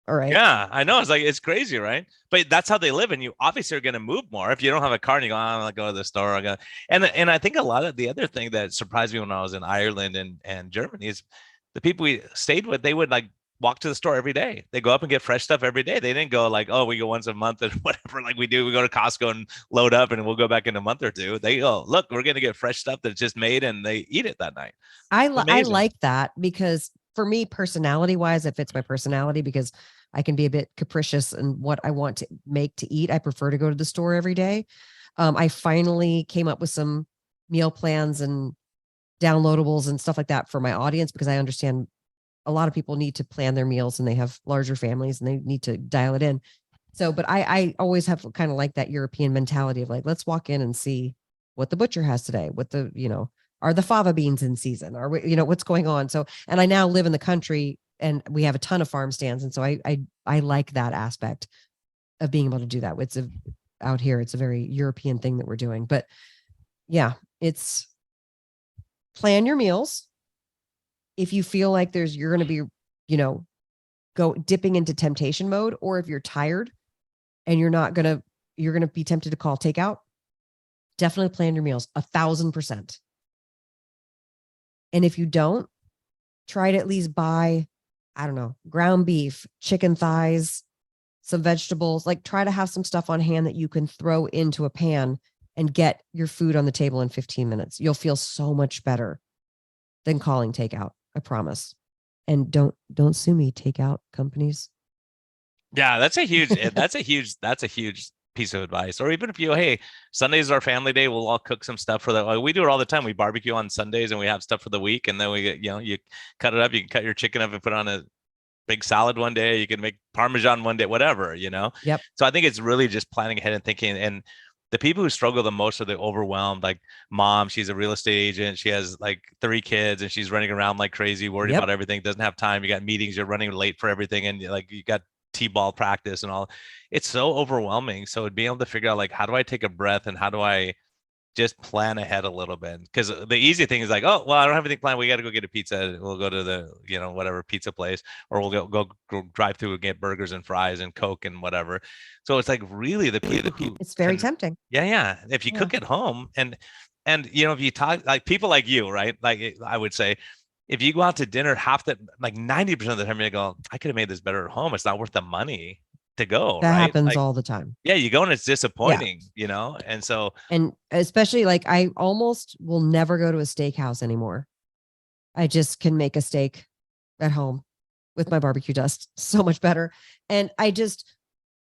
D: All right.
C: Yeah, I know. It's like, it's crazy, right? But that's how they live. And you obviously are going to move more. If you don't have a car and you go, oh, I'm going to go to the store. And I think a lot of the other thing that surprised me when I was in Ireland and Germany is the people we stayed with, they would like walk to the store every day. They go up and get fresh stuff every day. They didn't go like, oh, we go once a month and whatever, like we do. We go to Costco and load up and we'll go back in a month or two. They go, look, we're going to get fresh stuff that's just made and they eat it that night.
D: I like that because for me, personality wise, it fits my personality because I can be a bit capricious in what I want to make to eat. I prefer to go to the store every day. I finally came up with some meal plans and downloadables and stuff like that for my audience because I understand a lot of people need to plan their meals and they have larger families and they need to dial it in. So, but I always have kind of like that European mentality of like, let's walk in and see what the butcher has today, what the, are the fava beans in season? Are we, what's going on? So, and I now live in the country and we have a ton of farm stands. And so I like that aspect of being able to do that. Out here, it's a very European thing that we're doing, but yeah, it's plan your meals. If you feel like you're going to be, go dipping into temptation mode, or if you're tired and you're going to be tempted to call takeout, definitely plan your meals 1,000%. And if you don't, try to at least buy, I don't know, ground beef, chicken thighs, some vegetables, like try to have some stuff on hand that you can throw into a pan and get your food on the table in 15 minutes. You'll feel so much better than calling takeout. I promise. And don't sue me, takeout companies.
C: Yeah, that's a huge piece of advice. Or even if hey, Sunday is our family day, we'll all cook some stuff for that. We do it all the time. We barbecue on Sundays and we have stuff for the week. And then we get, you cut it up, you can cut your chicken up and put on a big salad one day. You can make Parmesan one day, whatever,
D: Yep.
C: So I think it's really just planning ahead and thinking. And the people who struggle the most are the overwhelmed, like mom, she's a real estate agent. She has like 3 kids and she's running around like crazy, worried about everything, doesn't have time. You got meetings, you're running late for everything. And like, you got T-ball practice and all. It's so overwhelming. So being able to figure out like, how do I take a breath and how do I just plan ahead a little bit? Because the easy thing is like, oh, well, I don't have anything planned. We got to go get a pizza. We'll go to the, whatever pizza place, or we'll go drive through and get burgers and fries and Coke and whatever. So it's like really the people.
D: It's very tempting.
C: Yeah. If you cook at home and if you talk like people like you, right? Like I would say, if you go out to dinner, 90% of the time you go, I could have made this better at home. It's not worth the money to go.
D: That
C: right?
D: happens all the time.
C: Yeah, you go and it's disappointing, and so.
D: And especially like I almost will never go to a steakhouse anymore. I just can make a steak at home with my barbecue dust so much better. And I just,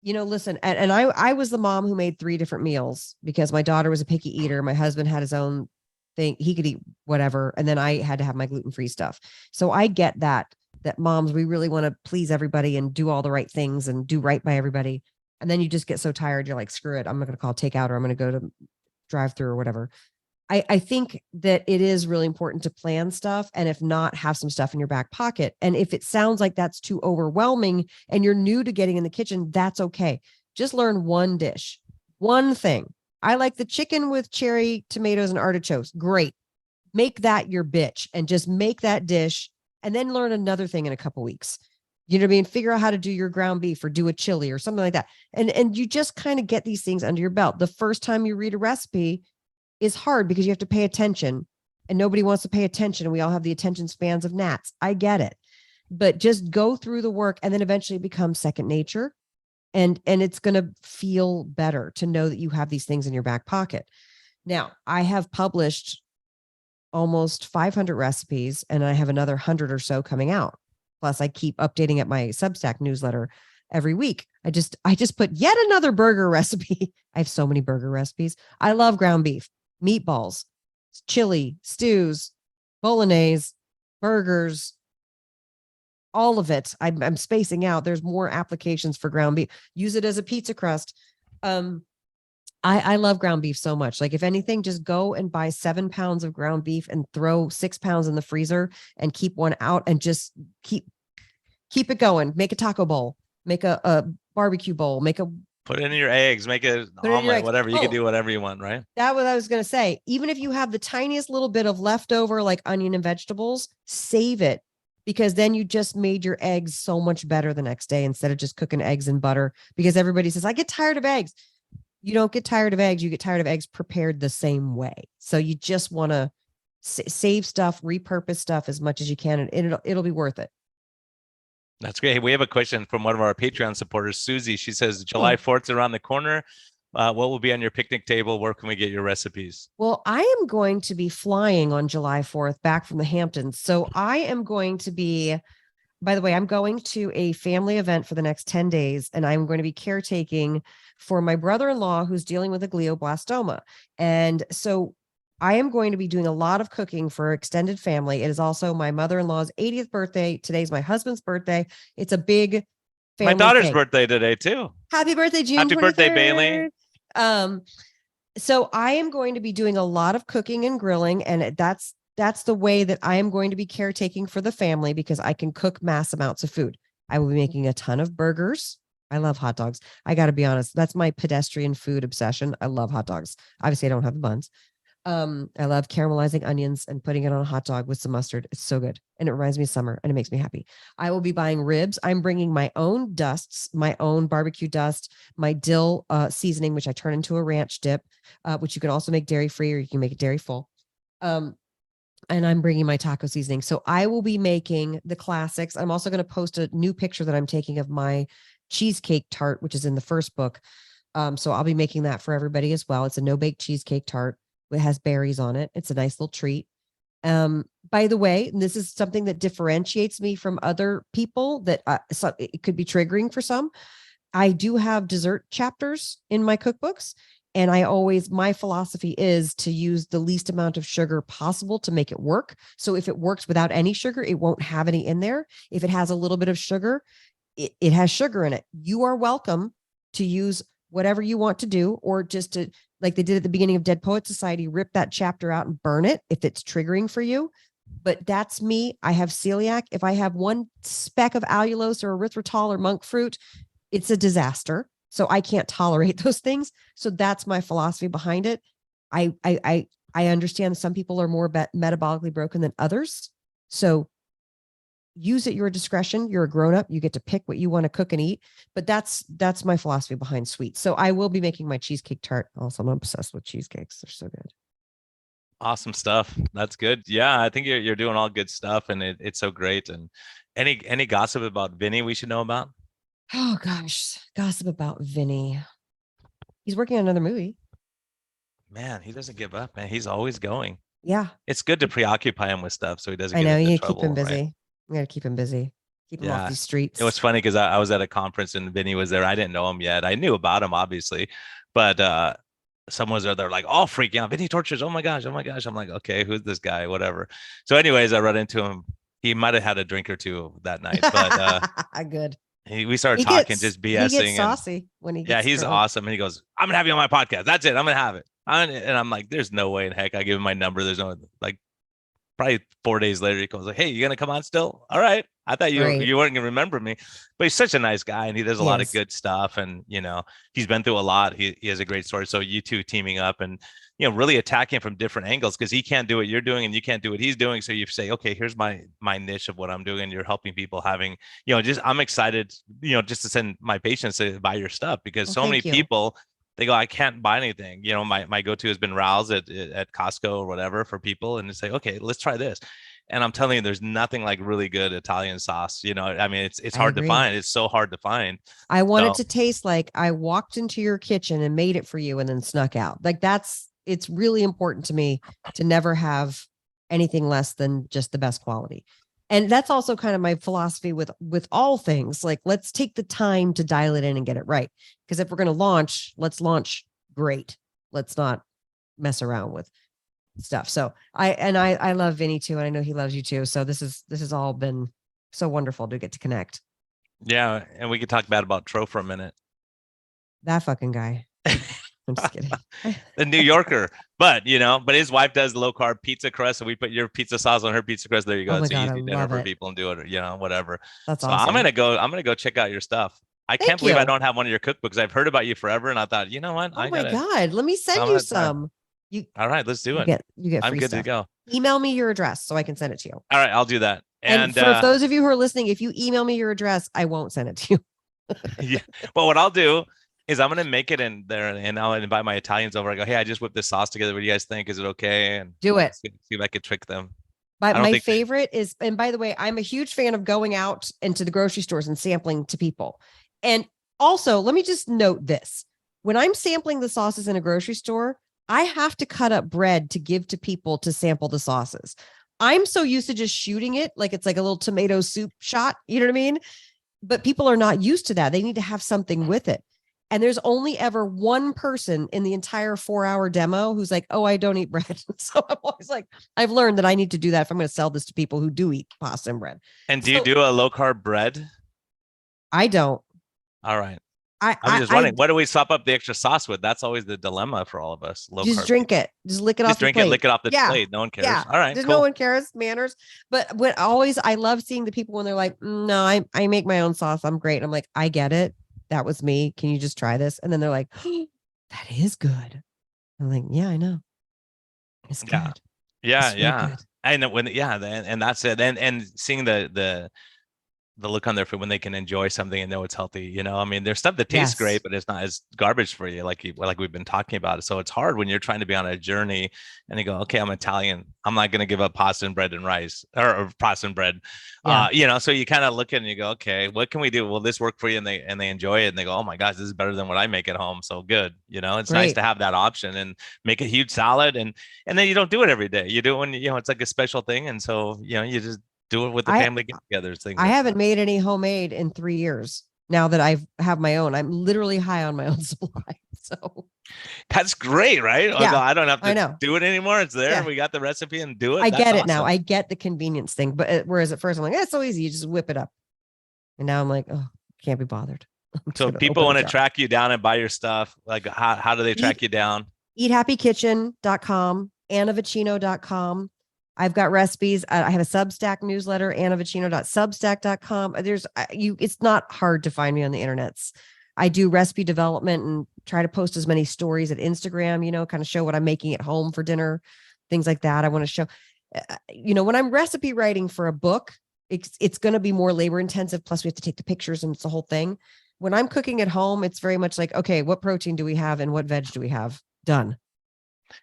D: listen, and I was the mom who made 3 different meals because my daughter was a picky eater. My husband had his own thing. He could eat whatever. And then I had to have my gluten-free stuff. So I get that moms, we really want to please everybody and do all the right things and do right by everybody. And then you just get so tired. You're like, screw it. I'm not going to call takeout or I'm going to go to drive through or whatever. I think that it is really important to plan stuff. And if not, have some stuff in your back pocket. And if it sounds like that's too overwhelming and you're new to getting in the kitchen, that's okay. Just learn one dish, one thing. I like the chicken with cherry tomatoes and artichokes. Great. Make that your bitch and just make that dish and then learn another thing in a couple weeks. You know what I mean? Figure out how to do your ground beef or do a chili or something like that. And you just kind of get these things under your belt. The first time you read a recipe is hard because you have to pay attention and nobody wants to pay attention. And we all have the attention spans of gnats. I get it, but just go through the work and then eventually it becomes second nature. And it's going to feel better to know that you have these things in your back pocket. Now, I have published almost 500 recipes and I have another 100 or so coming out. Plus I keep updating at my Substack newsletter every week. I just put yet another burger recipe. I have so many burger recipes. I love ground beef, meatballs, chili, stews, bolognese, burgers, all of it. I'm spacing out. There's more applications for ground beef. Use it as a pizza crust. I love ground beef so much. Like if anything, just go and buy 7 pounds of ground beef and throw 6 pounds in the freezer and keep one out and just keep it going. Make a taco bowl, make a barbecue bowl,
C: put it in your eggs, make an omelet, whatever. You can do whatever you want, right?
D: That's what I was going to say. Even if you have the tiniest little bit of leftover, like onion and vegetables, save it, because then you just made your eggs so much better the next day instead of just cooking eggs in butter. Because everybody says, I get tired of eggs. You don't get tired of eggs. You get tired of eggs prepared the same way. So you just want to save stuff, repurpose stuff as much as you can, and it'll be worth it.
C: That's great. We have a question from one of our Patreon supporters, Susie. She says, July 4th is around the corner. What will be on your picnic table? Where can we get your recipes?
D: Well, I am going to be flying on July 4th back from the Hamptons. So I am going to be, by the way, I'm going to a family event for the next 10 days, and I'm going to be caretaking for my brother-in-law who's dealing with a glioblastoma. And so I am going to be doing a lot of cooking for extended family. It is also my mother-in-law's 80th birthday. Today's my husband's birthday. It's a big family
C: My daughter's
D: thing.
C: birthday today too.
D: Happy birthday, June.
C: Happy
D: 23rd.
C: birthday, Bailey.
D: So I am going to be doing a lot of cooking and grilling, and that's the way that I am going to be caretaking for the family, because I can cook mass amounts of food. I will be making a ton of burgers. I love hot dogs. I got to be honest. That's my pedestrian food obsession. I love hot dogs. Obviously, I don't have the buns. I love caramelizing onions and putting it on a hot dog with some mustard. It's so good. And it reminds me of summer and it makes me happy. I will be buying ribs. I'm bringing my own dusts, my own barbecue dust, my dill seasoning, which I turn into a ranch dip, which you can also make dairy free, or you can make it dairy full. And I'm bringing my taco seasoning. So I will be making the classics. I'm also going to post a new picture that I'm taking of my cheesecake tart, which is in the first book. So I'll be making that for everybody as well. It's a no-bake cheesecake tart. It has berries on it. It's a nice little treat. By the way, and this is something that differentiates me from other people that so it could be triggering for some. I do have dessert chapters in my cookbooks. And my philosophy is to use the least amount of sugar possible to make it work. So if it works without any sugar, it won't have any in there. If it has a little bit of sugar, it has sugar in it. You are welcome to use whatever you want to do, or just to, like they did at the beginning of Dead Poet Society, rip that chapter out and burn it if it's triggering for you. But that's me. I have celiac. If I have one speck of allulose or erythritol or monk fruit, it's a disaster. So I can't tolerate those things. So that's my philosophy behind it. I understand some people are more metabolically broken than others. So use at your discretion. You're a grown-up. You get to pick what you want to cook and eat. But that's my philosophy behind sweets. So I will be making my cheesecake tart. Also, I'm obsessed with cheesecakes. They're so good.
C: Awesome stuff. That's good. Yeah, I think you're doing all good stuff, and it's so great. And any gossip about Vinnie we should know about?
D: Oh gosh, gossip about Vinnie. He's working on another movie.
C: Man, he doesn't give up, man. He's always going.
D: Yeah.
C: It's good to preoccupy him with stuff so he doesn't
D: I know,
C: get into
D: you
C: trouble.
D: Keep him busy.
C: Right?
D: You gotta keep him busy. Keep him off these streets.
C: It was funny because I was at a conference and Vinnie was there. I didn't know him yet. I knew about him, obviously, but someone was there. They're like, all freaking out. Vinnie Tortorich. Oh my gosh. Oh my gosh. I'm like, okay, who's this guy? Whatever. So anyways, I run into him. He might have had a drink or two that night, but
D: good.
C: we started talking, just BSing.
D: He gets saucy when he gets
C: he's
D: drunk.
C: awesome. And he goes, I'm going to have you on my podcast. That's it. I'm going to have it. And I'm like, there's no way in heck. I give him my number. There's no, like, probably 4 days later, he goes like, hey, you going to come on still? All right. I thought you weren't going to remember me, but he's such a nice guy and he does a lot of good stuff. And, he's been through a lot. He has a great story. So you two teaming up and, really attacking from different angles, because he can't do what you're doing and you can't do what he's doing. So you say, okay, here's my niche of what I'm doing. And you're helping people having, I'm excited, just to send my patients to buy your stuff, because so many people, they go, I can't buy anything. My go-to has been Ral's at Costco or whatever for people. And it's like, okay, let's try this. And I'm telling you, there's nothing like really good Italian sauce. I mean, it's hard to find. It's so hard to find.
D: I want it to taste like I walked into your kitchen and made it for you and then snuck out. Like it's really important to me to never have anything less than just the best quality. And that's also kind of my philosophy with all things. Like, let's take the time to dial it in and get it right. Because if we're going to launch, let's launch great. Let's not mess around with stuff. So I love Vinnie too. And I know he loves you too. So this has all been so wonderful to get to connect.
C: Yeah. And we could talk bad about Tro for a minute.
D: That fucking guy. I'm just kidding.
C: The New Yorker, but his wife does low carb pizza crust, so we put your pizza sauce on her pizza crust. There you go.
D: Oh my
C: It's an
D: God,
C: easy
D: I
C: dinner
D: love
C: for
D: it.
C: people and do it, whatever.
D: That's
C: So
D: awesome.
C: I'm gonna go check out your stuff. I
D: Thank
C: can't believe
D: you.
C: I don't have one of your cookbooks. I've heard about you forever, and I thought, you know what?
D: Oh my God, let me send you some.
C: All right, let's do it.
D: You get
C: I'm
D: free
C: good
D: stuff.
C: to go.
D: Email me your address so I can send it to you.
C: All right, I'll do that.
D: And for those of you who are listening, if you email me your address, I won't send it to you.
C: yeah. Well, what I'll do is I'm gonna make it in there, and I'll invite my Italians over. I go, hey, I just whipped this sauce together. What do you guys think? Is it okay? And
D: do it.
C: See if I could trick them.
D: But my favorite is, and by the way, I'm a huge fan of going out into the grocery stores and sampling to people. And also, let me just note this. When I'm sampling the sauces in a grocery store, I have to cut up bread to give to people to sample the sauces. I'm so used to just shooting it like it's like a little tomato soup shot. You know what I mean? But people are not used to that. They need to have something with it. And there's only ever one person in the entire 4-hour demo who's like, oh, I don't eat bread. So I'm always like, I've learned that I need to do that if I'm going to sell this to people who do eat pasta and bread.
C: And do you do a low carb bread?
D: I don't.
C: All right. I'm just wondering, what do we swap up the extra sauce with? That's always the dilemma for all of us. Low
D: just
C: carb.
D: Drink it. Just lick it off the plate.
C: Lick it off the plate. No one cares.
D: Yeah.
C: All right.
D: Cool.
C: No
D: one cares. Manners. But I love seeing the people when they're like, no, I make my own sauce. I'm great. I'm like, I get it. That was me. Can you just try this? And then they're like, oh, that is good. I'm like, yeah, I know. It's good.
C: Yeah.
D: It's
C: yeah.
D: Good.
C: And and that's it. And seeing the look on their food when they can enjoy something and know it's healthy. I mean, there's stuff that tastes great, but it's not as garbage for you, like we've been talking about. So it's hard when you're trying to be on a journey and you go, okay, I'm Italian. I'm not going to give up pasta and bread and rice or pasta and bread. Yeah. So you kind of look at it and you go, okay, what can we do? Will this work for you? And they enjoy it and they go, oh my gosh, this is better than what I make at home. So good. It's nice to have that option and make a huge salad. And then you don't do it every day. You do it when, it's like a special thing. And so, you just do it with the family get-togethers.
D: I haven't made any homemade in 3 years. Now that I have my own, I'm literally high on my own supply. So
C: that's great, right?
D: Yeah,
C: I don't have to do it anymore. It's there. Yeah. We got the recipe and do it.
D: I get it now. I get the convenience thing. But whereas at first I'm like, it's so easy. You just whip it up. And now I'm like, oh, can't be bothered.
C: So if people want to track you down and buy your stuff, like how do they track you down?
D: EatHappyKitchen.com, AnnaVocino.com. I've got recipes. I have a Substack newsletter, annavocino.substack.com. It's not hard to find me on the internets. I do recipe development and try to post as many stories at Instagram, kind of show what I'm making at home for dinner, things like that. I want to show, when I'm recipe writing for a book, it's going to be more labor intensive. Plus we have to take the pictures and it's the whole thing. When I'm cooking at home, it's very much like, okay, what protein do we have and what veg do we have? Done.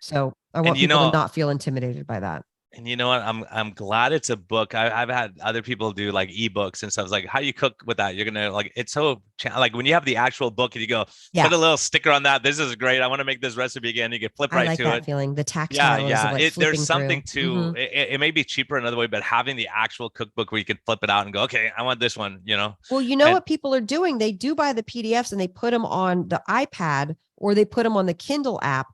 D: So I want people to not feel intimidated by that.
C: And you know what? I'm glad it's a book. I've had other people do like ebooks and stuff. It's like, how you cook with that? You're gonna it's so like when you have the actual book and you go, put a little sticker on that. This is great. I want to make this recipe again. You can flip right to it. I like
D: that feeling. The tactile.
C: Yeah. There's something to it may be cheaper another way, but having the actual cookbook where you can flip it out and go, okay, I want this one. Well,
D: what people are doing? They do buy the PDFs and they put them on the iPad or they put them on the Kindle app.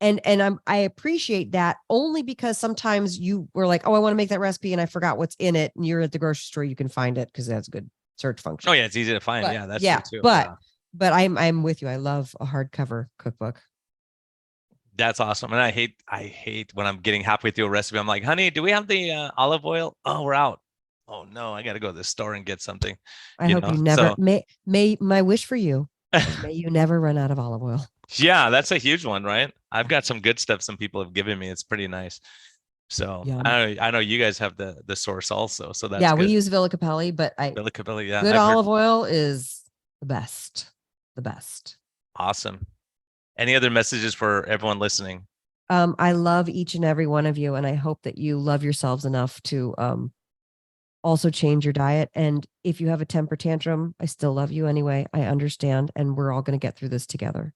D: And I appreciate that only because sometimes you were like, oh, I want to make that recipe and I forgot what's in it. And you're at the grocery store, you can find it because it has a good search function.
C: Oh yeah, it's easy to find. But, that's true too.
D: But I'm with you. I love a hardcover cookbook.
C: That's awesome. And I hate when I'm getting halfway through a recipe. I'm like, honey, do we have the olive oil? Oh, we're out. Oh no, I got to go to the store and get something.
D: I hope you never may my wish for you. May you never run out of olive oil.
C: Yeah, that's a huge one, right? I've got some good stuff some people have given me. It's pretty nice. So I know you guys have the source also. So that's good.
D: We use Villa Capelli, but
C: Villa Capelli, yeah.
D: Good olive oil is the best. The best.
C: Awesome. Any other messages for everyone listening?
D: I love each and every one of you, and I hope that you love yourselves enough to also change your diet. And if you have a temper tantrum, I still love you anyway. I understand, and we're all going to get through this together.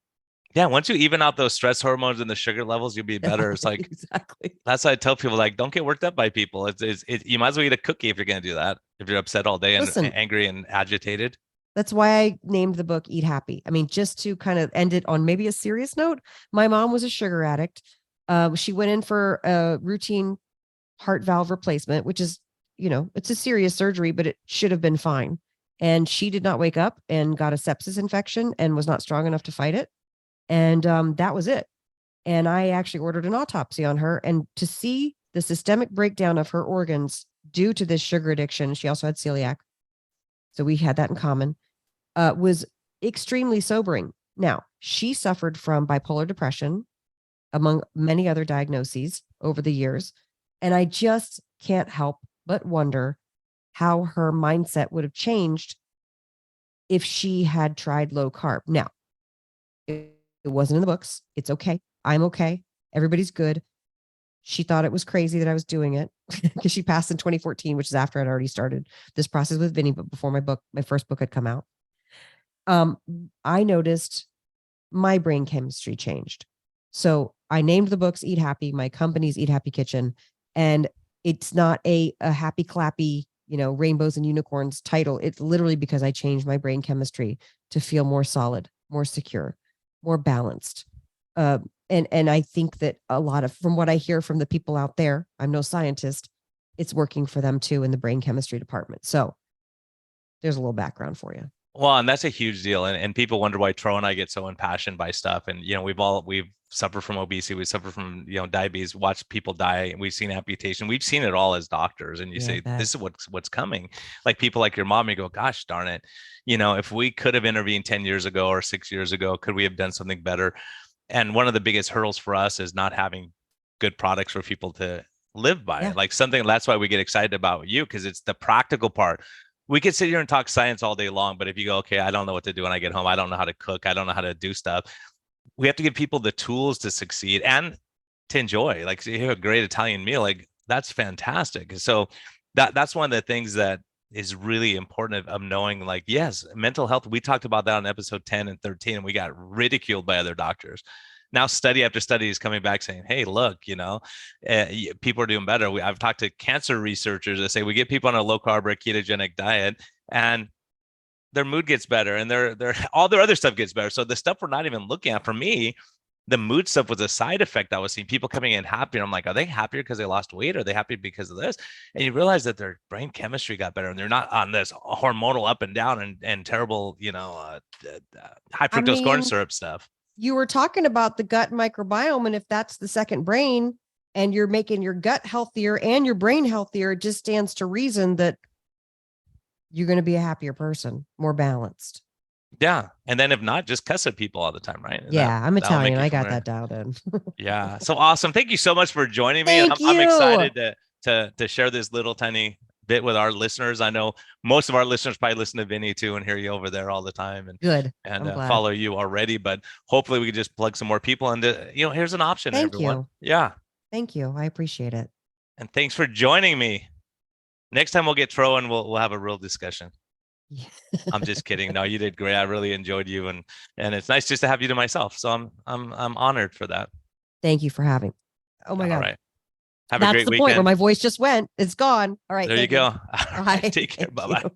C: Yeah, once you even out those stress hormones and the sugar levels, you'll be better. It's like
D: exactly.
C: That's why I tell people, like, don't get worked up by people. You might as well eat a cookie if you're going to do that. If you're upset all day and angry and agitated.
D: That's why I named the book Eat Happy. I mean, just to kind of end it on maybe a serious note. My mom was a sugar addict. She went in for a routine heart valve replacement, which is it's a serious surgery, but it should have been fine. And she did not wake up and got a sepsis infection and was not strong enough to fight it. And that was it. And I actually ordered an autopsy on her, and to see the systemic breakdown of her organs due to this sugar addiction, she also had celiac, so we had that in common, was extremely sobering. Now, she suffered from bipolar depression, among many other diagnoses over the years. And I just can't help but wonder how her mindset would have changed if she had tried low carb. Now, it wasn't in the books. It's okay. I'm okay. Everybody's good. She thought it was crazy that I was doing it because she passed in 2014, which is after I'd already started this process with Vinnie, but before my first book had come out. I noticed my brain chemistry changed. So I named the books Eat Happy. My company's Eat Happy Kitchen. And it's not a happy clappy, rainbows and unicorns title. It's literally because I changed my brain chemistry to feel more solid, more secure, more balanced. And I think that from what I hear from the people out there, I'm no scientist, it's working for them too in the brain chemistry department. So there's a little background for you.
C: Well, and that's a huge deal. And people wonder why Tro and I get so impassioned by stuff. And, we've suffered from obesity. We suffer from, diabetes, watched people die. We've seen amputation. We've seen it all as doctors. And you say, this is what's coming. Like people like your mom, you go, gosh, darn it. If we could have intervened 10 years ago or 6 years ago, could we have done something better? And one of the biggest hurdles for us is not having good products for people to live by. Like that's why we get excited about you, because it's the practical part. We could sit here and talk science all day long, but if you go, okay, I don't know what to do when I get home, I don't know how to cook, I don't know how to do stuff. We have to give people the tools to succeed and to enjoy. Like, you have a great Italian meal, like that's fantastic. So that's one of the things that is really important of knowing, like, yes, mental health. We talked about that on episode 10 and 13, and we got ridiculed by other doctors. Now study after study is coming back saying, hey, look, people are doing better. I've talked to cancer researchers that say we get people on a low carb or ketogenic diet and their mood gets better and their all their other stuff gets better. So the stuff we're not even looking at, for me, the mood stuff was a side effect. I was seeing people coming in happier. I'm like, are they happier because they lost weight? Are they happy because of this? And you realize that their brain chemistry got better and they're not on this hormonal up and down and terrible, high fructose corn syrup stuff.
D: You were talking about the gut microbiome, and if that's the second brain and you're making your gut healthier and your brain healthier, it just stands to reason that you're going to be a happier person, more balanced.
C: Yeah. And then if not, just cuss at people all the time, right? And
D: I'm Italian. I got that dialed in.
C: Yeah. So awesome. Thank you so much for joining me.
D: I'm
C: excited to share this little tiny bit with our listeners. I know most of our listeners probably listen to Vinnie too and hear you over there all the time and follow you already, but hopefully we can just plug some more people into, here's an option.
D: Thank
C: everyone.
D: you.
C: Yeah.
D: Thank you. I appreciate it.
C: And thanks for joining me. Next time we'll get Tro and we'll have a real discussion.
D: Yeah.
C: I'm just kidding. No, you did great. I really enjoyed you and it's nice just to have you to myself. So I'm honored for that.
D: Thank you for having. Oh my God.
C: All right. Have
D: That's
C: a great
D: the
C: weekend.
D: point where my voice just went. It's gone. All right.
C: There you go.
D: Bye.
C: Take care. Bye-bye.